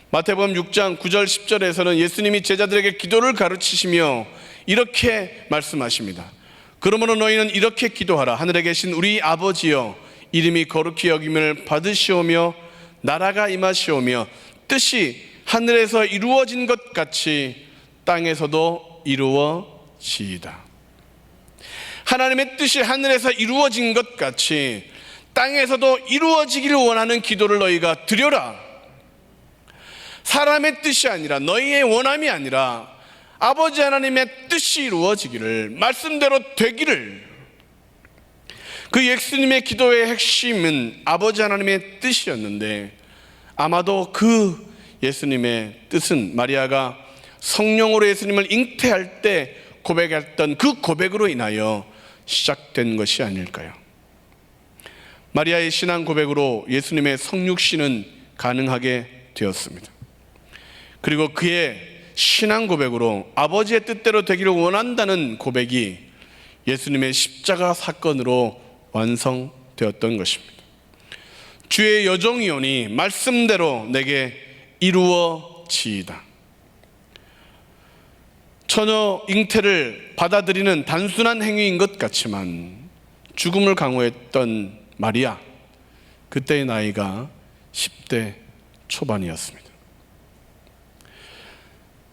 마태복음 6장 9절 10절에서는 예수님이 제자들에게 기도를 가르치시며 이렇게 말씀하십니다. 그러므로 너희는 이렇게 기도하라. 하늘에 계신 우리 아버지여, 이름이 거룩히 여김을 받으시오며 나라가 임하시오며 뜻이 하늘에서 이루어진 것 같이 땅에서도 이루어지이다. 하나님의 뜻이 하늘에서 이루어진 것 같이 땅에서도 이루어지기를 원하는 기도를 너희가 드려라. 사람의 뜻이 아니라, 너희의 원함이 아니라 아버지 하나님의 뜻이 이루어지기를, 말씀대로 되기를. 그 예수님의 기도의 핵심은 아버지 하나님의 뜻이었는데, 아마도 그 예수님의 뜻은 마리아가 성령으로 예수님을 잉태할 때 고백했던 그 고백으로 인하여 시작된 것이 아닐까요? 마리아의 신앙 고백으로 예수님의 성육신은 가능하게 되었습니다. 그리고 그의 신앙 고백으로 아버지의 뜻대로 되기를 원한다는 고백이 예수님의 십자가 사건으로 완성되었던 것입니다. 주의 여종이오니 말씀대로 내게 이루어지이다. 처녀 잉태를 받아들이는 단순한 행위인 것 같지만 죽음을 강요했던 마리아, 그때의 나이가 10대 초반이었습니다.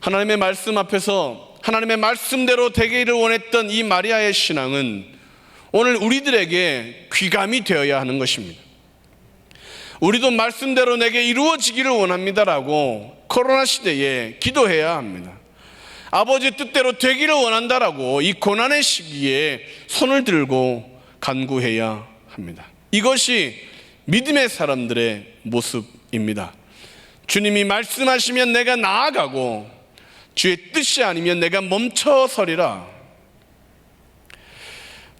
하나님의 말씀 앞에서 하나님의 말씀대로 되기를 원했던 이 마리아의 신앙은 오늘 우리들에게 귀감이 되어야 하는 것입니다. 우리도 말씀대로 내게 이루어지기를 원합니다라고 코로나 시대에 기도해야 합니다. 아버지의 뜻대로 되기를 원한다라고 이 고난의 시기에 손을 들고 간구해야 합니다. 이것이 믿음의 사람들의 모습입니다. 주님이 말씀하시면 내가 나아가고 주의 뜻이 아니면 내가 멈춰서리라.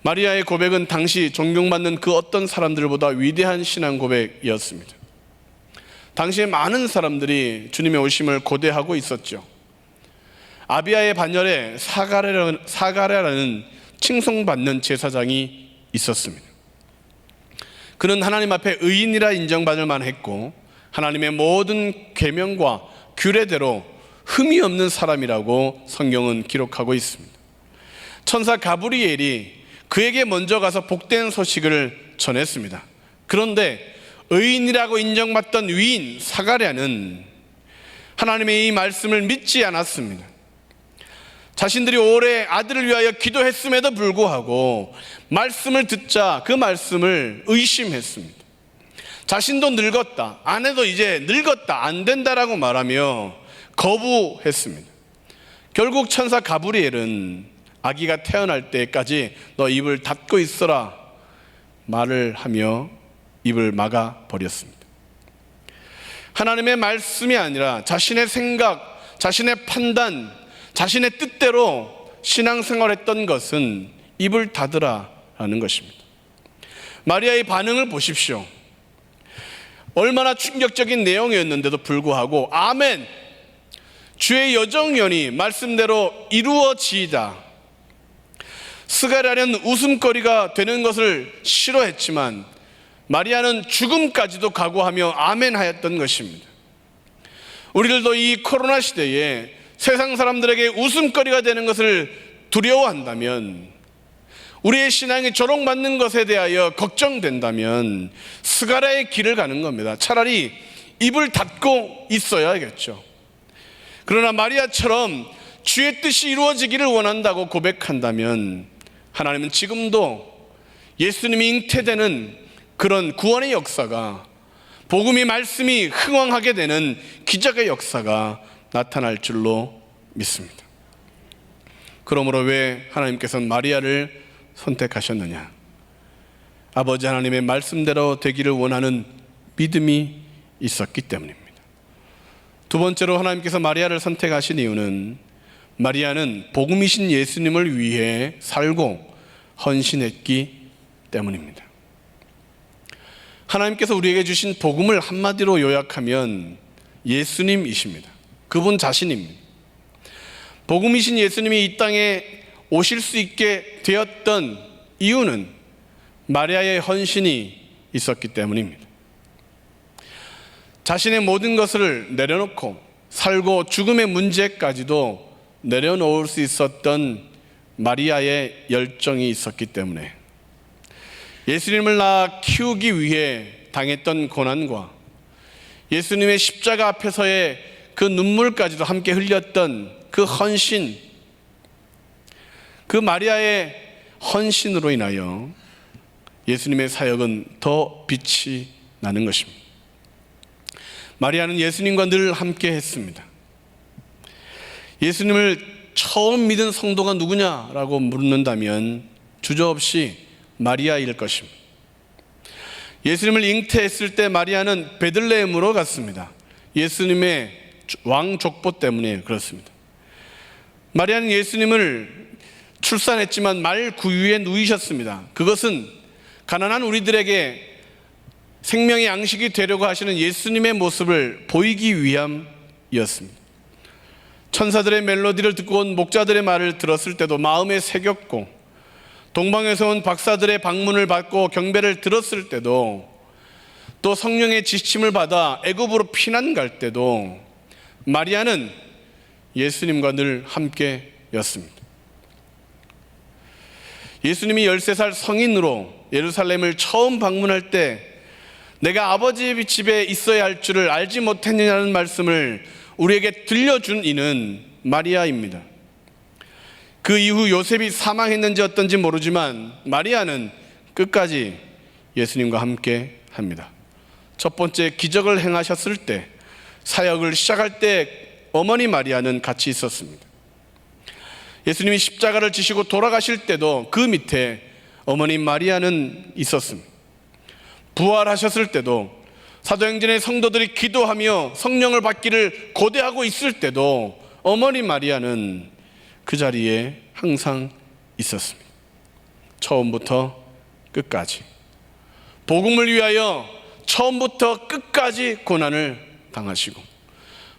마리아의 고백은 당시 존경받는 그 어떤 사람들보다 위대한 신앙 고백이었습니다. 당시에 많은 사람들이 주님의 오심을 고대하고 있었죠. 아비야의 반열에 사가랴라는 칭송받는 제사장이 있었습니다. 그는 하나님 앞에 의인이라 인정받을 만했고 하나님의 모든 계명과 규례대로 흠이 없는 사람이라고 성경은 기록하고 있습니다. 천사 가브리엘이 그에게 먼저 가서 복된 소식을 전했습니다. 그런데 의인이라고 인정받던 위인 사가랴는 하나님의 이 말씀을 믿지 않았습니다. 자신들이 오래 아들을 위하여 기도했음에도 불구하고 말씀을 듣자 그 말씀을 의심했습니다. 자신도 늙었다, 아내도 이제 늙었다, 안 된다라고 말하며 거부했습니다. 결국 천사 가브리엘은 아기가 태어날 때까지 너 입을 닫고 있어라 말을 하며 입을 막아 버렸습니다. 하나님의 말씀이 아니라 자신의 생각, 자신의 판단, 자신의 뜻대로 신앙생활했던 것은 입을 닫으라라는 것입니다. 마리아의 반응을 보십시오. 얼마나 충격적인 내용이었는데도 불구하고 아멘, 주의 여정연이 말씀대로 이루어지이다. 스가랴는 웃음거리가 되는 것을 싫어했지만 마리아는 죽음까지도 각오하며 아멘하였던 것입니다. 우리들도 이 코로나 시대에 세상 사람들에게 웃음거리가 되는 것을 두려워한다면, 우리의 신앙이 조롱받는 것에 대하여 걱정된다면 스가랴의 길을 가는 겁니다. 차라리 입을 닫고 있어야겠죠. 그러나 마리아처럼 주의 뜻이 이루어지기를 원한다고 고백한다면 하나님은 지금도 예수님이 잉태되는 그런 구원의 역사가, 복음의 말씀이 흥왕하게 되는 기적의 역사가 나타날 줄로 믿습니다. 그러므로 왜 하나님께서는 마리아를 선택하셨느냐? 아버지 하나님의 말씀대로 되기를 원하는 믿음이 있었기 때문입니다. 두 번째로 하나님께서 마리아를 선택하신 이유는 마리아는 복음이신 예수님을 위해 살고 헌신했기 때문입니다. 하나님께서 우리에게 주신 복음을 한마디로 요약하면 예수님이십니다. 그분 자신입니다. 복음이신 예수님이 이 땅에 오실 수 있게 되었던 이유는 마리아의 헌신이 있었기 때문입니다. 자신의 모든 것을 내려놓고 살고 죽음의 문제까지도 내려놓을 수 있었던 마리아의 열정이 있었기 때문에 예수님을 낳아 키우기 위해 당했던 고난과 예수님의 십자가 앞에서의 그 눈물까지도 함께 흘렸던 그 헌신, 그 마리아의 헌신으로 인하여 예수님의 사역은 더 빛이 나는 것입니다. 마리아는 예수님과 늘 함께 했습니다. 예수님을 처음 믿은 성도가 누구냐라고 묻는다면 주저없이 마리아일 것입니다. 예수님을 잉태했을 때 마리아는 베들레헴으로 갔습니다. 예수님의 왕 족보 때문에 그렇습니다. 마리아는 예수님을 출산했지만 말 구유에 누이셨습니다. 그것은 가난한 우리들에게 생명의 양식이 되려고 하시는 예수님의 모습을 보이기 위함이었습니다. 천사들의 멜로디를 듣고 온 목자들의 말을 들었을 때도 마음에 새겼고, 동방에서 온 박사들의 방문을 받고 경배를 들었을 때도, 또 성령의 지침을 받아 애굽으로 피난 갈 때도 마리아는 예수님과 늘 함께였습니다. 예수님이 13살 성인으로 예루살렘을 처음 방문할 때 내가 아버지 집에 있어야 할 줄을 알지 못했느냐는 말씀을 우리에게 들려준 이는 마리아입니다. 그 이후 요셉이 사망했는지 어떤지 모르지만 마리아는 끝까지 예수님과 함께 합니다. 첫 번째 기적을 행하셨을 때, 사역을 시작할 때 어머니 마리아는 같이 있었습니다. 예수님이 십자가를 지시고 돌아가실 때도 그 밑에 어머니 마리아는 있었습니다. 부활하셨을 때도, 사도행전의 성도들이 기도하며 성령을 받기를 고대하고 있을 때도 어머니 마리아는 그 자리에 항상 있었습니다. 처음부터 끝까지 복음을 위하여 처음부터 끝까지 고난을 당하시고,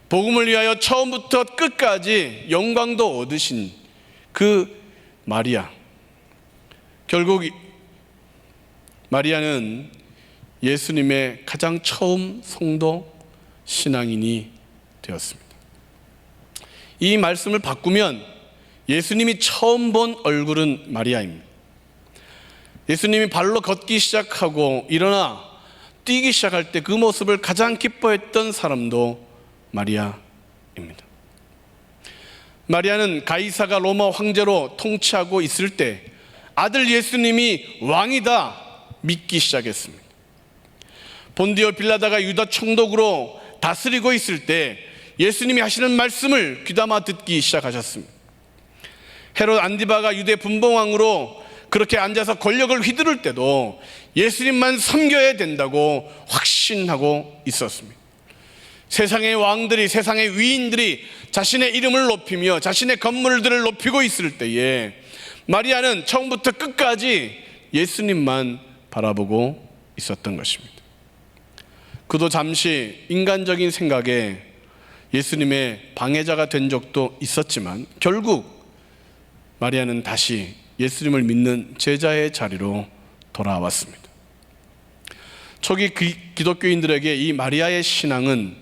복음을 위하여 처음부터 끝까지 영광도 얻으신 그 마리아, 결국 마리아는 예수님의 가장 처음 성도 신앙인이 되었습니다. 이 말씀을 바꾸면 예수님이 처음 본 얼굴은 마리아입니다. 예수님이 발로 걷기 시작하고 일어나 뛰기 시작할 때 그 모습을 가장 기뻐했던 사람도 마리아입니다. 마리아는 가이사가 로마 황제로 통치하고 있을 때 아들 예수님이 왕이다 믿기 시작했습니다. 본디오 빌라다가 유다 총독으로 다스리고 있을 때 예수님이 하시는 말씀을 귀담아 듣기 시작하셨습니다. 헤롯 안디바가 유대 분봉왕으로 그렇게 앉아서 권력을 휘두를 때도 예수님만 섬겨야 된다고 확신하고 있었습니다. 세상의 왕들이, 세상의 위인들이 자신의 이름을 높이며 자신의 건물들을 높이고 있을 때에 마리아는 처음부터 끝까지 예수님만 바라보고 있었던 것입니다. 그도 잠시 인간적인 생각에 예수님의 방해자가 된 적도 있었지만 결국 마리아는 다시 예수님을 믿는 제자의 자리로 돌아왔습니다. 초기 기독교인들에게 이 마리아의 신앙은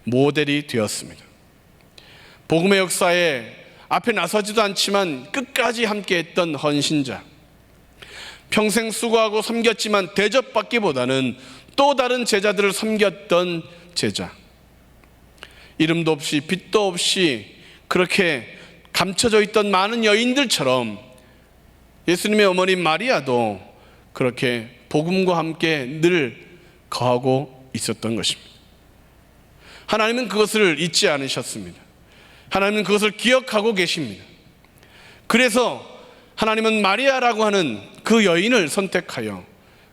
모델이 되었습니다. 복음의 역사에 앞에 나서지도 않지만 끝까지 함께했던 헌신자, 평생 수고하고 섬겼지만 대접받기보다는 또 다른 제자들을 섬겼던 제자, 이름도 없이 빛도 없이 그렇게 감춰져 있던 많은 여인들처럼 예수님의 어머니 마리아도 그렇게 복음과 함께 늘 거하고 있었던 것입니다. 하나님은 그것을 잊지 않으셨습니다. 하나님은 그것을 기억하고 계십니다. 그래서 하나님은 마리아라고 하는 그 여인을 선택하여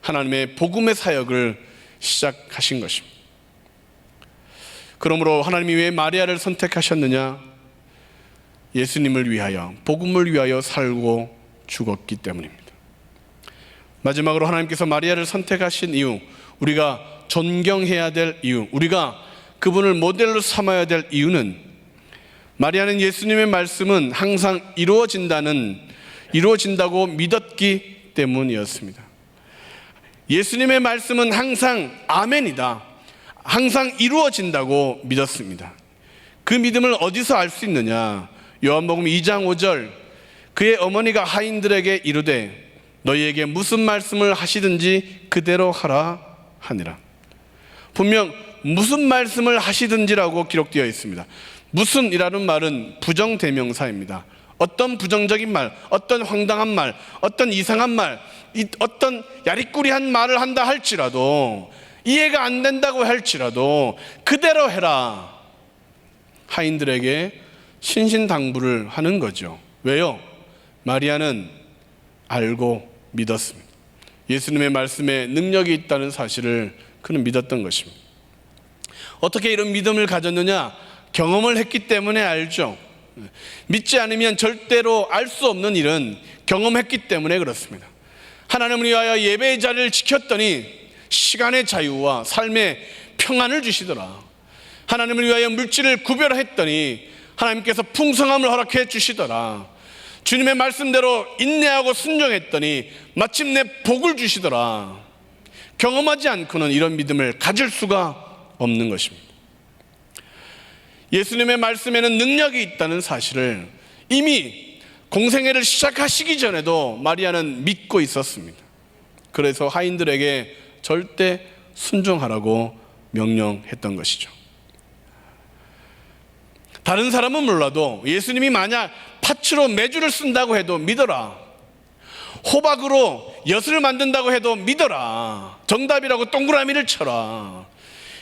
하나님의 복음의 사역을 시작하신 것입니다. 그러므로 하나님이 왜 마리아를 선택하셨느냐? 예수님을 위하여, 복음을 위하여 살고 죽었기 때문입니다. 마지막으로 하나님께서 마리아를 선택하신 이유, 우리가 존경해야 될 이유, 우리가 그분을 모델로 삼아야 될 이유는 마리아는 예수님의 말씀은 항상 이루어진다고 믿었기 때문이었습니다. 예수님의 말씀은 항상 아멘이다, 항상 이루어진다고 믿었습니다. 그 믿음을 어디서 알 수 있느냐? 요한복음 2장 5절, 그의 어머니가 하인들에게 이르되 너희에게 무슨 말씀을 하시든지 그대로 하라 하니라. 분명 무슨 말씀을 하시든지라고 기록되어 있습니다. 무슨이라는 말은 부정대명사입니다. 어떤 부정적인 말, 어떤 황당한 말, 어떤 이상한 말, 어떤 야리꾸리한 말을 한다 할지라도, 이해가 안 된다고 할지라도 그대로 해라. 하인들에게 신신당부를 하는 거죠. 왜요? 마리아는 알고 믿었습니다. 예수님의 말씀에 능력이 있다는 사실을 그는 믿었던 것입니다. 어떻게 이런 믿음을 가졌느냐? 경험을 했기 때문에 알죠. 믿지 않으면 절대로 알 수 없는 일은 경험했기 때문에 그렇습니다. 하나님을 위하여 예배의 자리를 지켰더니 시간의 자유와 삶의 평안을 주시더라. 하나님을 위하여 물질을 구별했더니 하나님께서 풍성함을 허락해 주시더라. 주님의 말씀대로 인내하고 순종했더니 마침내 복을 주시더라. 경험하지 않고는 이런 믿음을 가질 수가 없는 것입니다. 예수님의 말씀에는 능력이 있다는 사실을 이미 공생애를 시작하시기 전에도 마리아는 믿고 있었습니다. 그래서 하인들에게 절대 순종하라고 명령했던 것이죠. 다른 사람은 몰라도 예수님이 만약 팥으로 메주를 쓴다고 해도 믿어라. 호박으로 엿을 만든다고 해도 믿어라. 정답이라고 동그라미를 쳐라.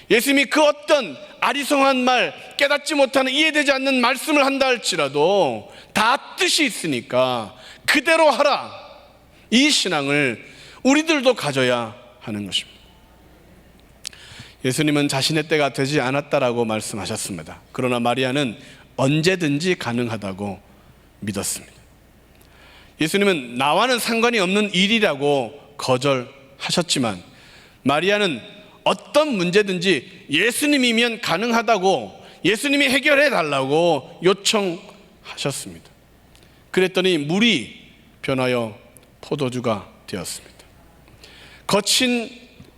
예수님이 그 어떤 아리송한 말, 깨닫지 못하는, 이해되지 않는 말씀을 한다 할지라도 다 뜻이 있으니까 그대로 하라. 이 신앙을 우리들도 가져야 하는 것입니다. 예수님은 자신의 때가 되지 않았다라고 말씀하셨습니다. 그러나 마리아는 언제든지 가능하다고 믿었습니다. 예수님은 나와는 상관이 없는 일이라고 거절하셨지만 마리아는 어떤 문제든지 예수님이면 가능하다고, 예수님이 해결해 달라고 요청하셨습니다. 그랬더니 물이 변하여 포도주가 되었습니다. 거친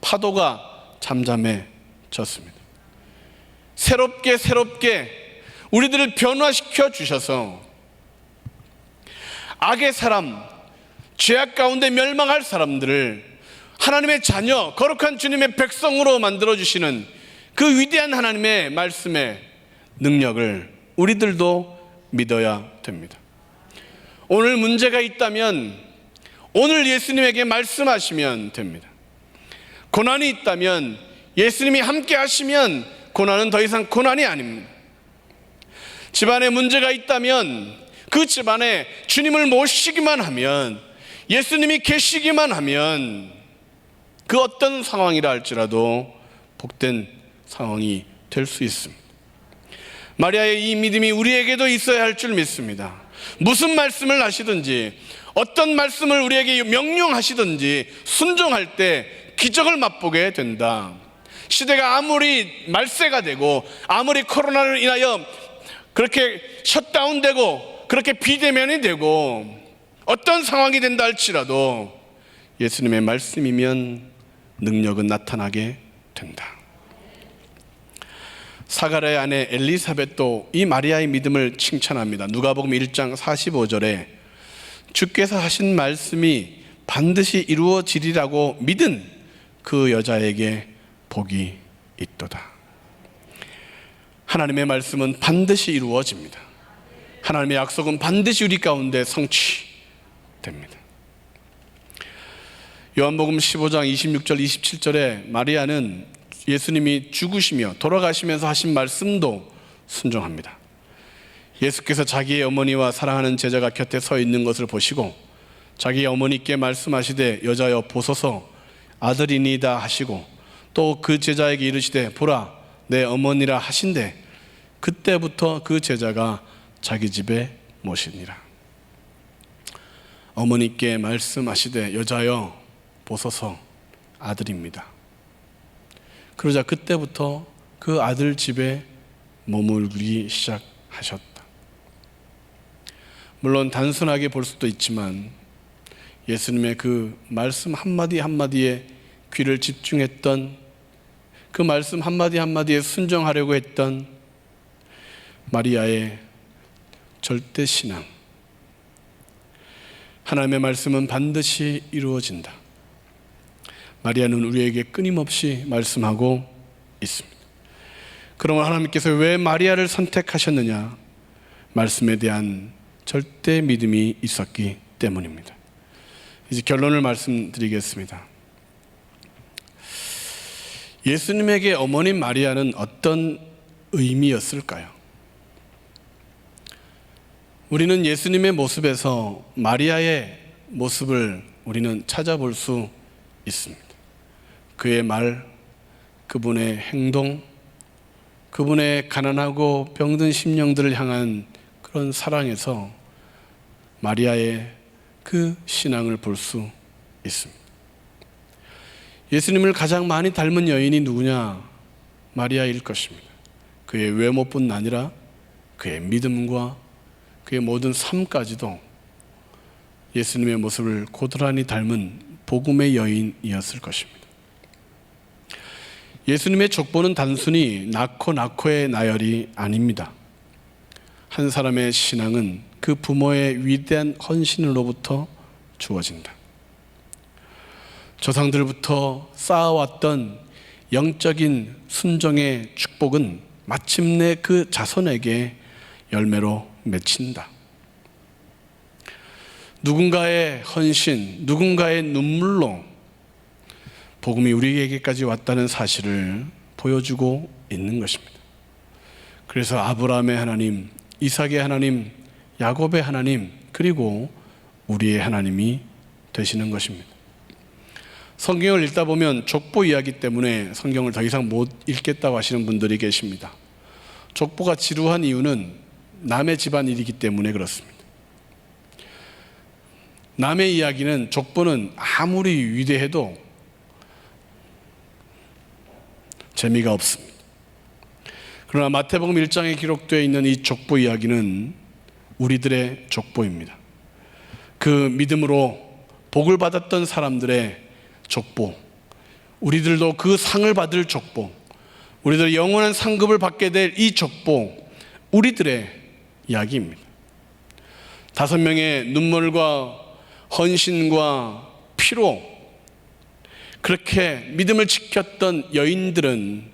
파도가 잠잠해졌습니다. 새롭게 우리들을 변화시켜 주셔서 악의 사람, 죄악 가운데 멸망할 사람들을 하나님의 자녀, 거룩한 주님의 백성으로 만들어주시는 그 위대한 하나님의 말씀의 능력을 우리들도 믿어야 됩니다. 오늘 문제가 있다면 오늘 예수님에게 말씀하시면 됩니다. 고난이 있다면 예수님이 함께 하시면 고난은 더 이상 고난이 아닙니다. 집안에 문제가 있다면 그 집안에 주님을 모시기만 하면, 예수님이 계시기만 하면 그 어떤 상황이라 할지라도 복된 상황이 될 수 있습니다. 마리아의 이 믿음이 우리에게도 있어야 할 줄 믿습니다. 무슨 말씀을 하시든지, 어떤 말씀을 우리에게 명령하시든지 순종할 때 기적을 맛보게 된다. 시대가 아무리 말세가 되고 아무리 코로나를 인하여 그렇게 셧다운되고 그렇게 비대면이 되고 어떤 상황이 된다 할지라도 예수님의 말씀이면 능력은 나타나게 된다. 사가랴의 아내 엘리사벳도 이 마리아의 믿음을 칭찬합니다. 누가복음 1장 45절에 주께서 하신 말씀이 반드시 이루어지리라고 믿은 그 여자에게 복이 있도다. 하나님의 말씀은 반드시 이루어집니다. 하나님의 약속은 반드시 우리 가운데 성취됩니다. 요한복음 15장 26절 27절에 마리아는 예수님이 죽으시며 돌아가시면서 하신 말씀도 순종합니다. 예수께서 자기의 어머니와 사랑하는 제자가 곁에 서 있는 것을 보시고 자기의 어머니께 말씀하시되 여자여 보소서 아들이니이다 하시고 또 그 제자에게 이르시되 보라 내 어머니라 하신대 그때부터 그 제자가 자기 집에 모시니라. 어머니께 말씀하시되 여자여 보소서 아들입니다. 그러자 그때부터 그 아들 집에 머물기 시작하셨다. 물론 단순하게 볼 수도 있지만 예수님의 그 말씀 한마디 한마디에 귀를 집중했던, 그 말씀 한마디 한마디에 순종하려고 했던 마리아의 절대 신앙. 하나님의 말씀은 반드시 이루어진다. 마리아는 우리에게 끊임없이 말씀하고 있습니다. 그러면 하나님께서 왜 마리아를 선택하셨느냐? 말씀에 대한 절대 믿음이 있었기 때문입니다. 이제 결론을 말씀드리겠습니다. 예수님에게 어머님 마리아는 어떤 의미였을까요? 우리는 예수님의 모습에서 마리아의 모습을 우리는 찾아볼 수 있습니다. 그의 말, 그분의 행동, 그분의 가난하고 병든 심령들을 향한 그런 사랑에서 마리아의 그 신앙을 볼 수 있습니다. 예수님을 가장 많이 닮은 여인이 누구냐? 마리아일 것입니다. 그의 외모뿐 아니라 그의 믿음과 그의 모든 삶까지도 예수님의 모습을 고스란히 닮은 복음의 여인이었을 것입니다. 예수님의 족보는 단순히 낳고의 나열이 아닙니다. 한 사람의 신앙은 그 부모의 위대한 헌신으로부터 주어진다. 조상들부터 쌓아왔던 영적인 순종의 축복은 마침내 그 자손에게 열매로 맺힌다. 누군가의 헌신, 누군가의 눈물로 복음이 우리에게까지 왔다는 사실을 보여주고 있는 것입니다. 그래서 아브라함의 하나님, 이삭의 하나님, 야곱의 하나님, 그리고 우리의 하나님이 되시는 것입니다. 성경을 읽다 보면 족보 이야기 때문에 성경을 더 이상 못 읽겠다고 하시는 분들이 계십니다. 족보가 지루한 이유는 남의 집안일이기 때문에 그렇습니다. 남의 이야기는, 족보는 아무리 위대해도 재미가 없습니다. 그러나 마태복음 1장에 기록되어 있는 이 족보 이야기는 우리들의 족보입니다. 그 믿음으로 복을 받았던 사람들의 족보, 우리들도 그 상을 받을 족보, 우리들 영원한 상급을 받게 될 이 족보, 우리들의 이야기입니다. 5명의 눈물과 헌신과 피로 그렇게 믿음을 지켰던 여인들은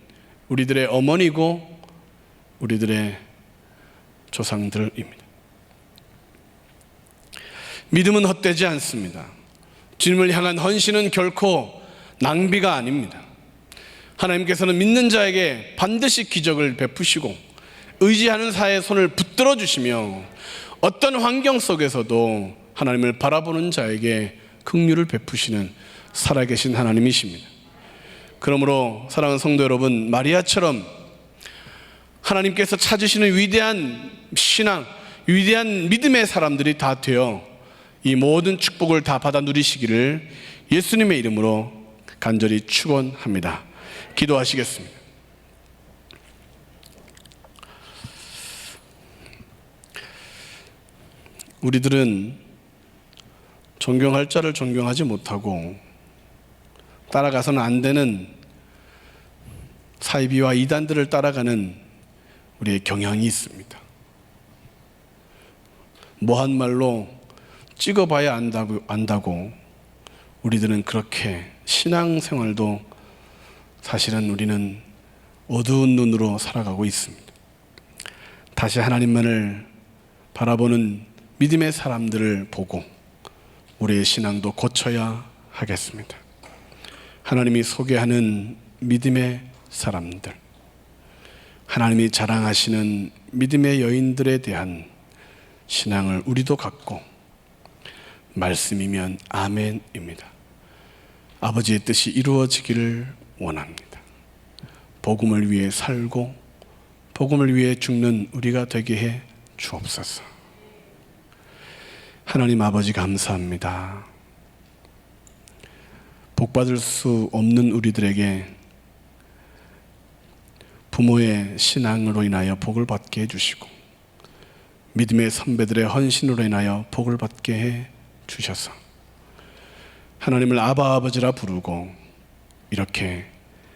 우리들의 어머니고 우리들의 조상들입니다. 믿음은 헛되지 않습니다. 주님을 향한 헌신은 결코 낭비가 아닙니다. 하나님께서는 믿는 자에게 반드시 기적을 베푸시고 의지하는 자의 손을 붙들어 주시며 어떤 환경 속에서도 하나님을 바라보는 자에게 긍휼을 베푸시는 살아계신 하나님이십니다. 그러므로 사랑하는 성도 여러분, 마리아처럼 하나님께서 찾으시는 위대한 신앙, 위대한 믿음의 사람들이 다 되어 이 모든 축복을 다 받아 누리시기를 예수님의 이름으로 간절히 축원합니다. 기도하시겠습니다. 우리들은 존경할 자를 존경하지 못하고 따라가서는 안 되는 사이비와 이단들을 따라가는 우리의 경향이 있습니다. 뭐한 말로 찍어봐야 안다고 우리들은 그렇게 신앙생활도 사실은 우리는 어두운 눈으로 살아가고 있습니다. 다시 하나님만을 바라보는 믿음의 사람들을 보고 우리의 신앙도 고쳐야 하겠습니다. 하나님이 소개하는 믿음의 사람들, 하나님이 자랑하시는 믿음의 여인들에 대한 신앙을 우리도 갖고 말씀이면 아멘입니다. 아버지의 뜻이 이루어지기를 원합니다. 복음을 위해 살고 복음을 위해 죽는 우리가 되게 해 주옵소서. 하나님 아버지 감사합니다. 복받을 수 없는 우리들에게 부모의 신앙으로 인하여 복을 받게 해주시고 믿음의 선배들의 헌신으로 인하여 복을 받게 해 주셔서 하나님을 아바 아버지라 부르고 이렇게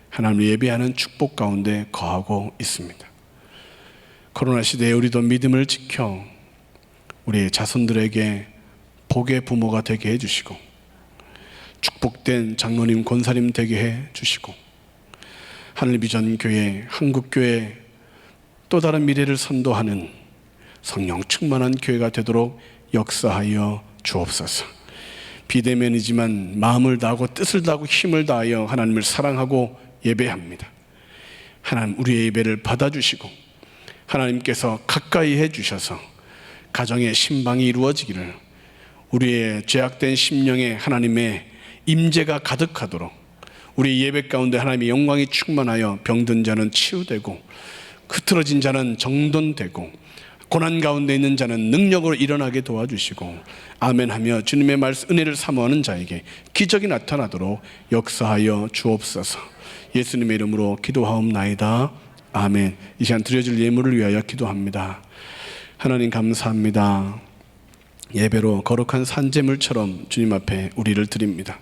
하나님을 예배하는 축복 가운데 거하고 있습니다. 코로나 시대에 우리도 믿음을 지켜 우리 자손들에게 복의 부모가 되게 해주시고 축복된 장로님 권사님 되게 해주시고 하늘비전 교회 한국교회 또 다른 미래를 선도하는 성령 충만한 교회가 되도록 역사하여 주옵소서. 비대면이지만 마음을 다하고 뜻을 다하고 힘을 다하여 하나님을 사랑하고 예배합니다. 하나님 우리의 예배를 받아주시고 하나님께서 가까이 해주셔서 가정의 신방이 이루어지기를, 우리의 죄악된 심령에 하나님의 임재가 가득하도록, 우리 예배 가운데 하나님의 영광이 충만하여 병든 자는 치유되고 흐트러진 자는 정돈되고 고난 가운데 있는 자는 능력으로 일어나게 도와주시고 아멘하며 주님의 말씀 은혜를 사모하는 자에게 기적이 나타나도록 역사하여 주옵소서. 예수님의 이름으로 기도하옵나이다. 아멘. 이 시간 드려질 예물을 위하여 기도합니다. 하나님 감사합니다. 예배로 거룩한 산제물처럼 주님 앞에 우리를 드립니다.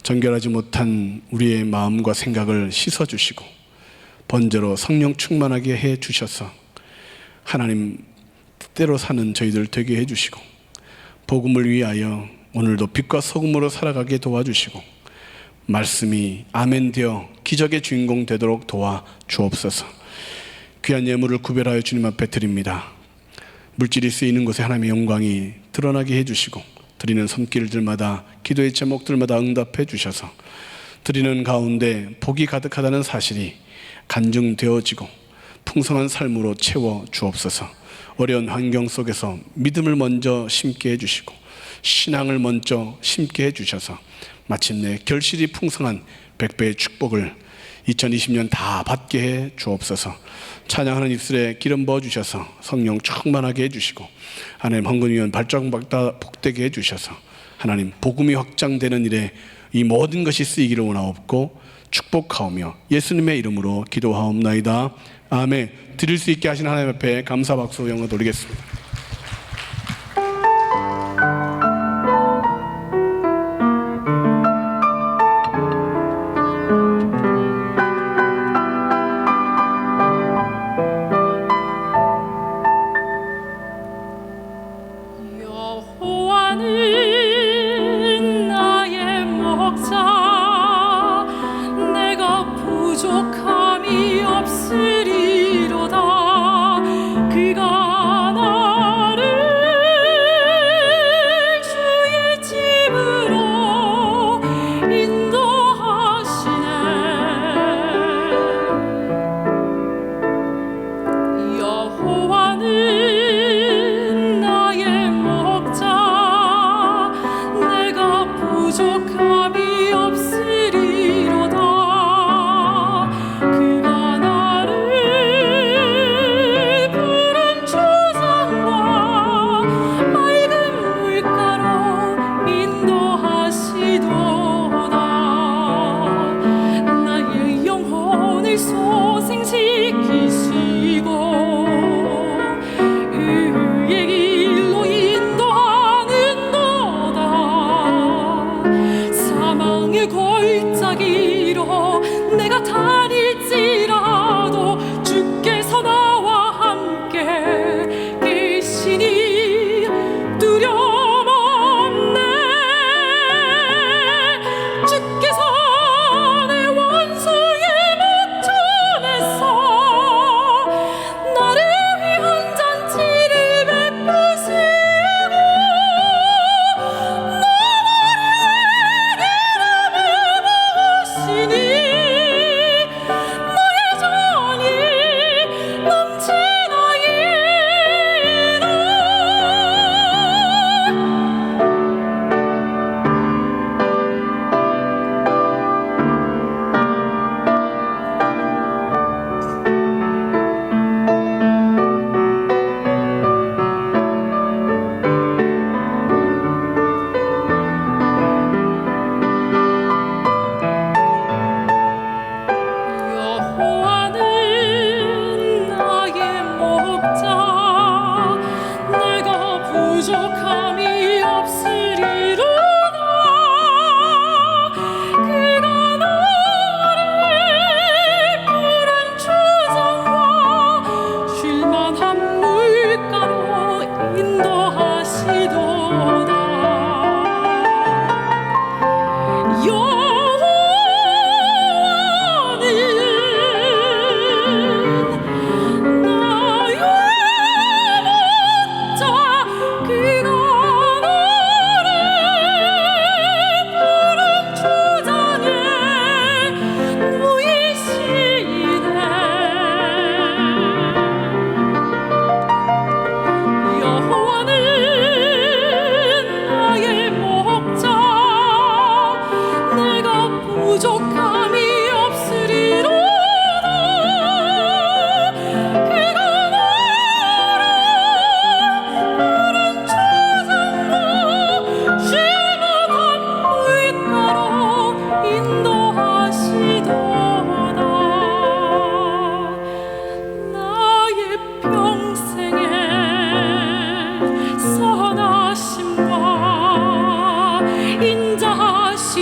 정결하지 못한 우리의 마음과 생각을 씻어주시고 번제로 성령 충만하게 해주셔서 하나님 뜻대로 사는 저희들 되게 해주시고 복음을 위하여 오늘도 빛과 소금으로 살아가게 도와주시고 말씀이 아멘 되어 기적의 주인공 되도록 도와주옵소서. 귀한 예물을 구별하여 주님 앞에 드립니다. 물질이 쓰이는 곳에 하나님의 영광이 드러나게 해주시고 드리는 손길들마다 기도의 제목들마다 응답해 주셔서 드리는 가운데 복이 가득하다는 사실이 간증되어지고 풍성한 삶으로 채워 주옵소서. 어려운 환경 속에서 믿음을 먼저 심게 해주시고 신앙을 먼저 심게 해주셔서 마침내 결실이 풍성한 100배의 축복을 2020년 다 받게 해 주옵소서. 찬양하는 입술에 기름 부어주셔서 성령 충만하게 해주시고 하나님 헌금위원 발전받다 복되게 해주셔서 하나님 복음이 확장되는 일에 이 모든 것이 쓰이기를 원하옵고 축복하오며 예수님의 이름으로 기도하옵나이다. 아멘. 드릴 수 있게 하신 하나님 앞에 감사 박수 영광 돌리겠습니다. 여호와는 나의 목자, 내가 부족함이 없으리로다. 그가 나를 주의 집으로 인도하시네. 여호와는 나의 목자, 내가 부족함이 없으리로다. 그가 나를 푸른 초장과 맑은 물가로 인도하시도다. 나의 영혼을 소생시키시고 의의 길로 인도하는도다. 사망의 골짜기로 내가 다닐지라도 주께서 나와 함께 계시니 두려움 없네. 주께서 내 원수의 목전에서 나를 위한 잔치를 베푸시고 나 머리에 기름을 부으시니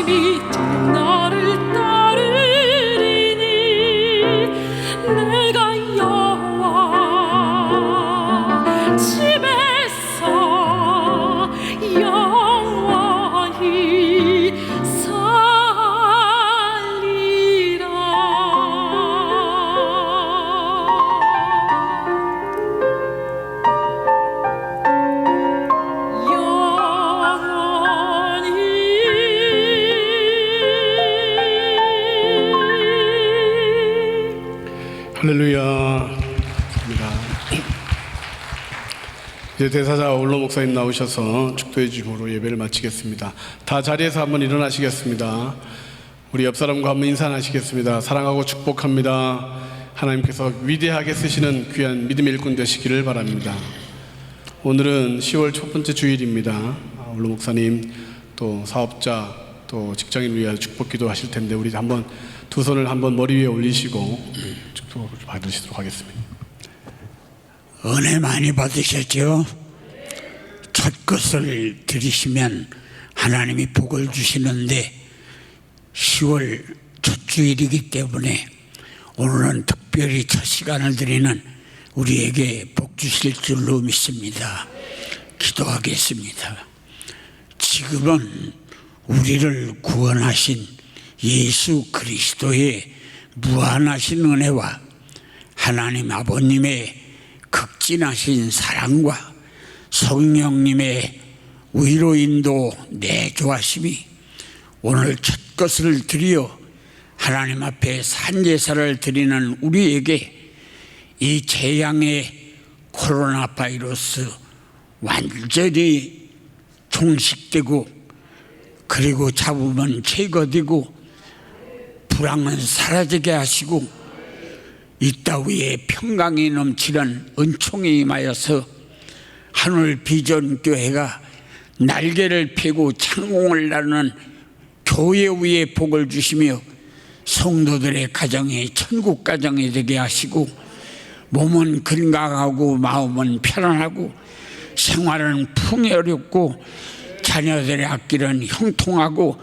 이토록 나를 따르리니 내가 여호와 집에서 영원히 살리라. 할렐루야. 감사합니다. 이제 대사자 올로 목사님 나오셔서 축도해 주심으로 예배를 마치겠습니다. 다 자리에서 한번 일어나시겠습니다. 우리 옆 사람과 한번 인사하시겠습니다. 사랑하고 축복합니다. 하나님께서 위대하게 쓰시는 귀한 믿음의 일꾼 되시기를 바랍니다. 오늘은 10월 첫 번째 주일입니다. 올로 목사님 또 사업자 또 직장인을 위하여 축복 기도하실 텐데 우리 한번 두 손을 한번 머리 위에 올리시고 축복을 받으시도록 하겠습니다. 은혜 많이 받으셨죠? 첫 것을 드리시면 하나님이 복을 주시는데 10월 첫 주일이기 때문에 오늘은 특별히 첫 시간을 드리는 우리에게 복 주실 줄로 믿습니다. 기도하겠습니다. 지금은 우리를 구원하신 예수 그리스도의 무한하신 은혜와 하나님 아버님의 극진하신 사랑과 성령님의 위로인도 내조하심이 오늘 첫 것을 드려 하나님 앞에 산제사를 드리는 우리에게 이 재앙의 코로나 바이러스 완전히 종식되고 그리고 잡으면 제거되고 불황은 사라지게 하시고 이 따위에 평강이 넘치는 은총이 임하여서 하늘 비전교회가 날개를 펴고 창공을 나누는 교회 위에 복을 주시며 성도들의 가정이 천국 가정이 되게 하시고 몸은 건강하고 마음은 편안하고 생활은 풍요롭고 자녀들의 앞길은 형통하고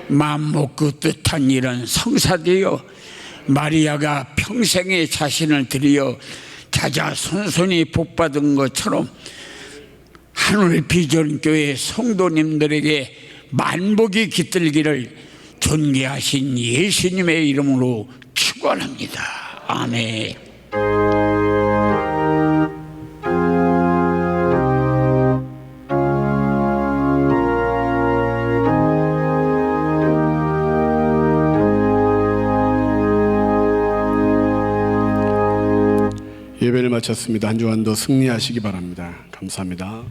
마음 먹고 뜻한 일은 성사되어 마리아가 평생의 자신을 드리어 자자손손이 복받은 것처럼 하늘 비전교회 성도님들에게 만복이 깃들기를 존귀하신 예수님의 이름으로 축원합니다. 아멘. 예배를 마쳤습니다. 한 주간도 승리하시기 바랍니다. 감사합니다.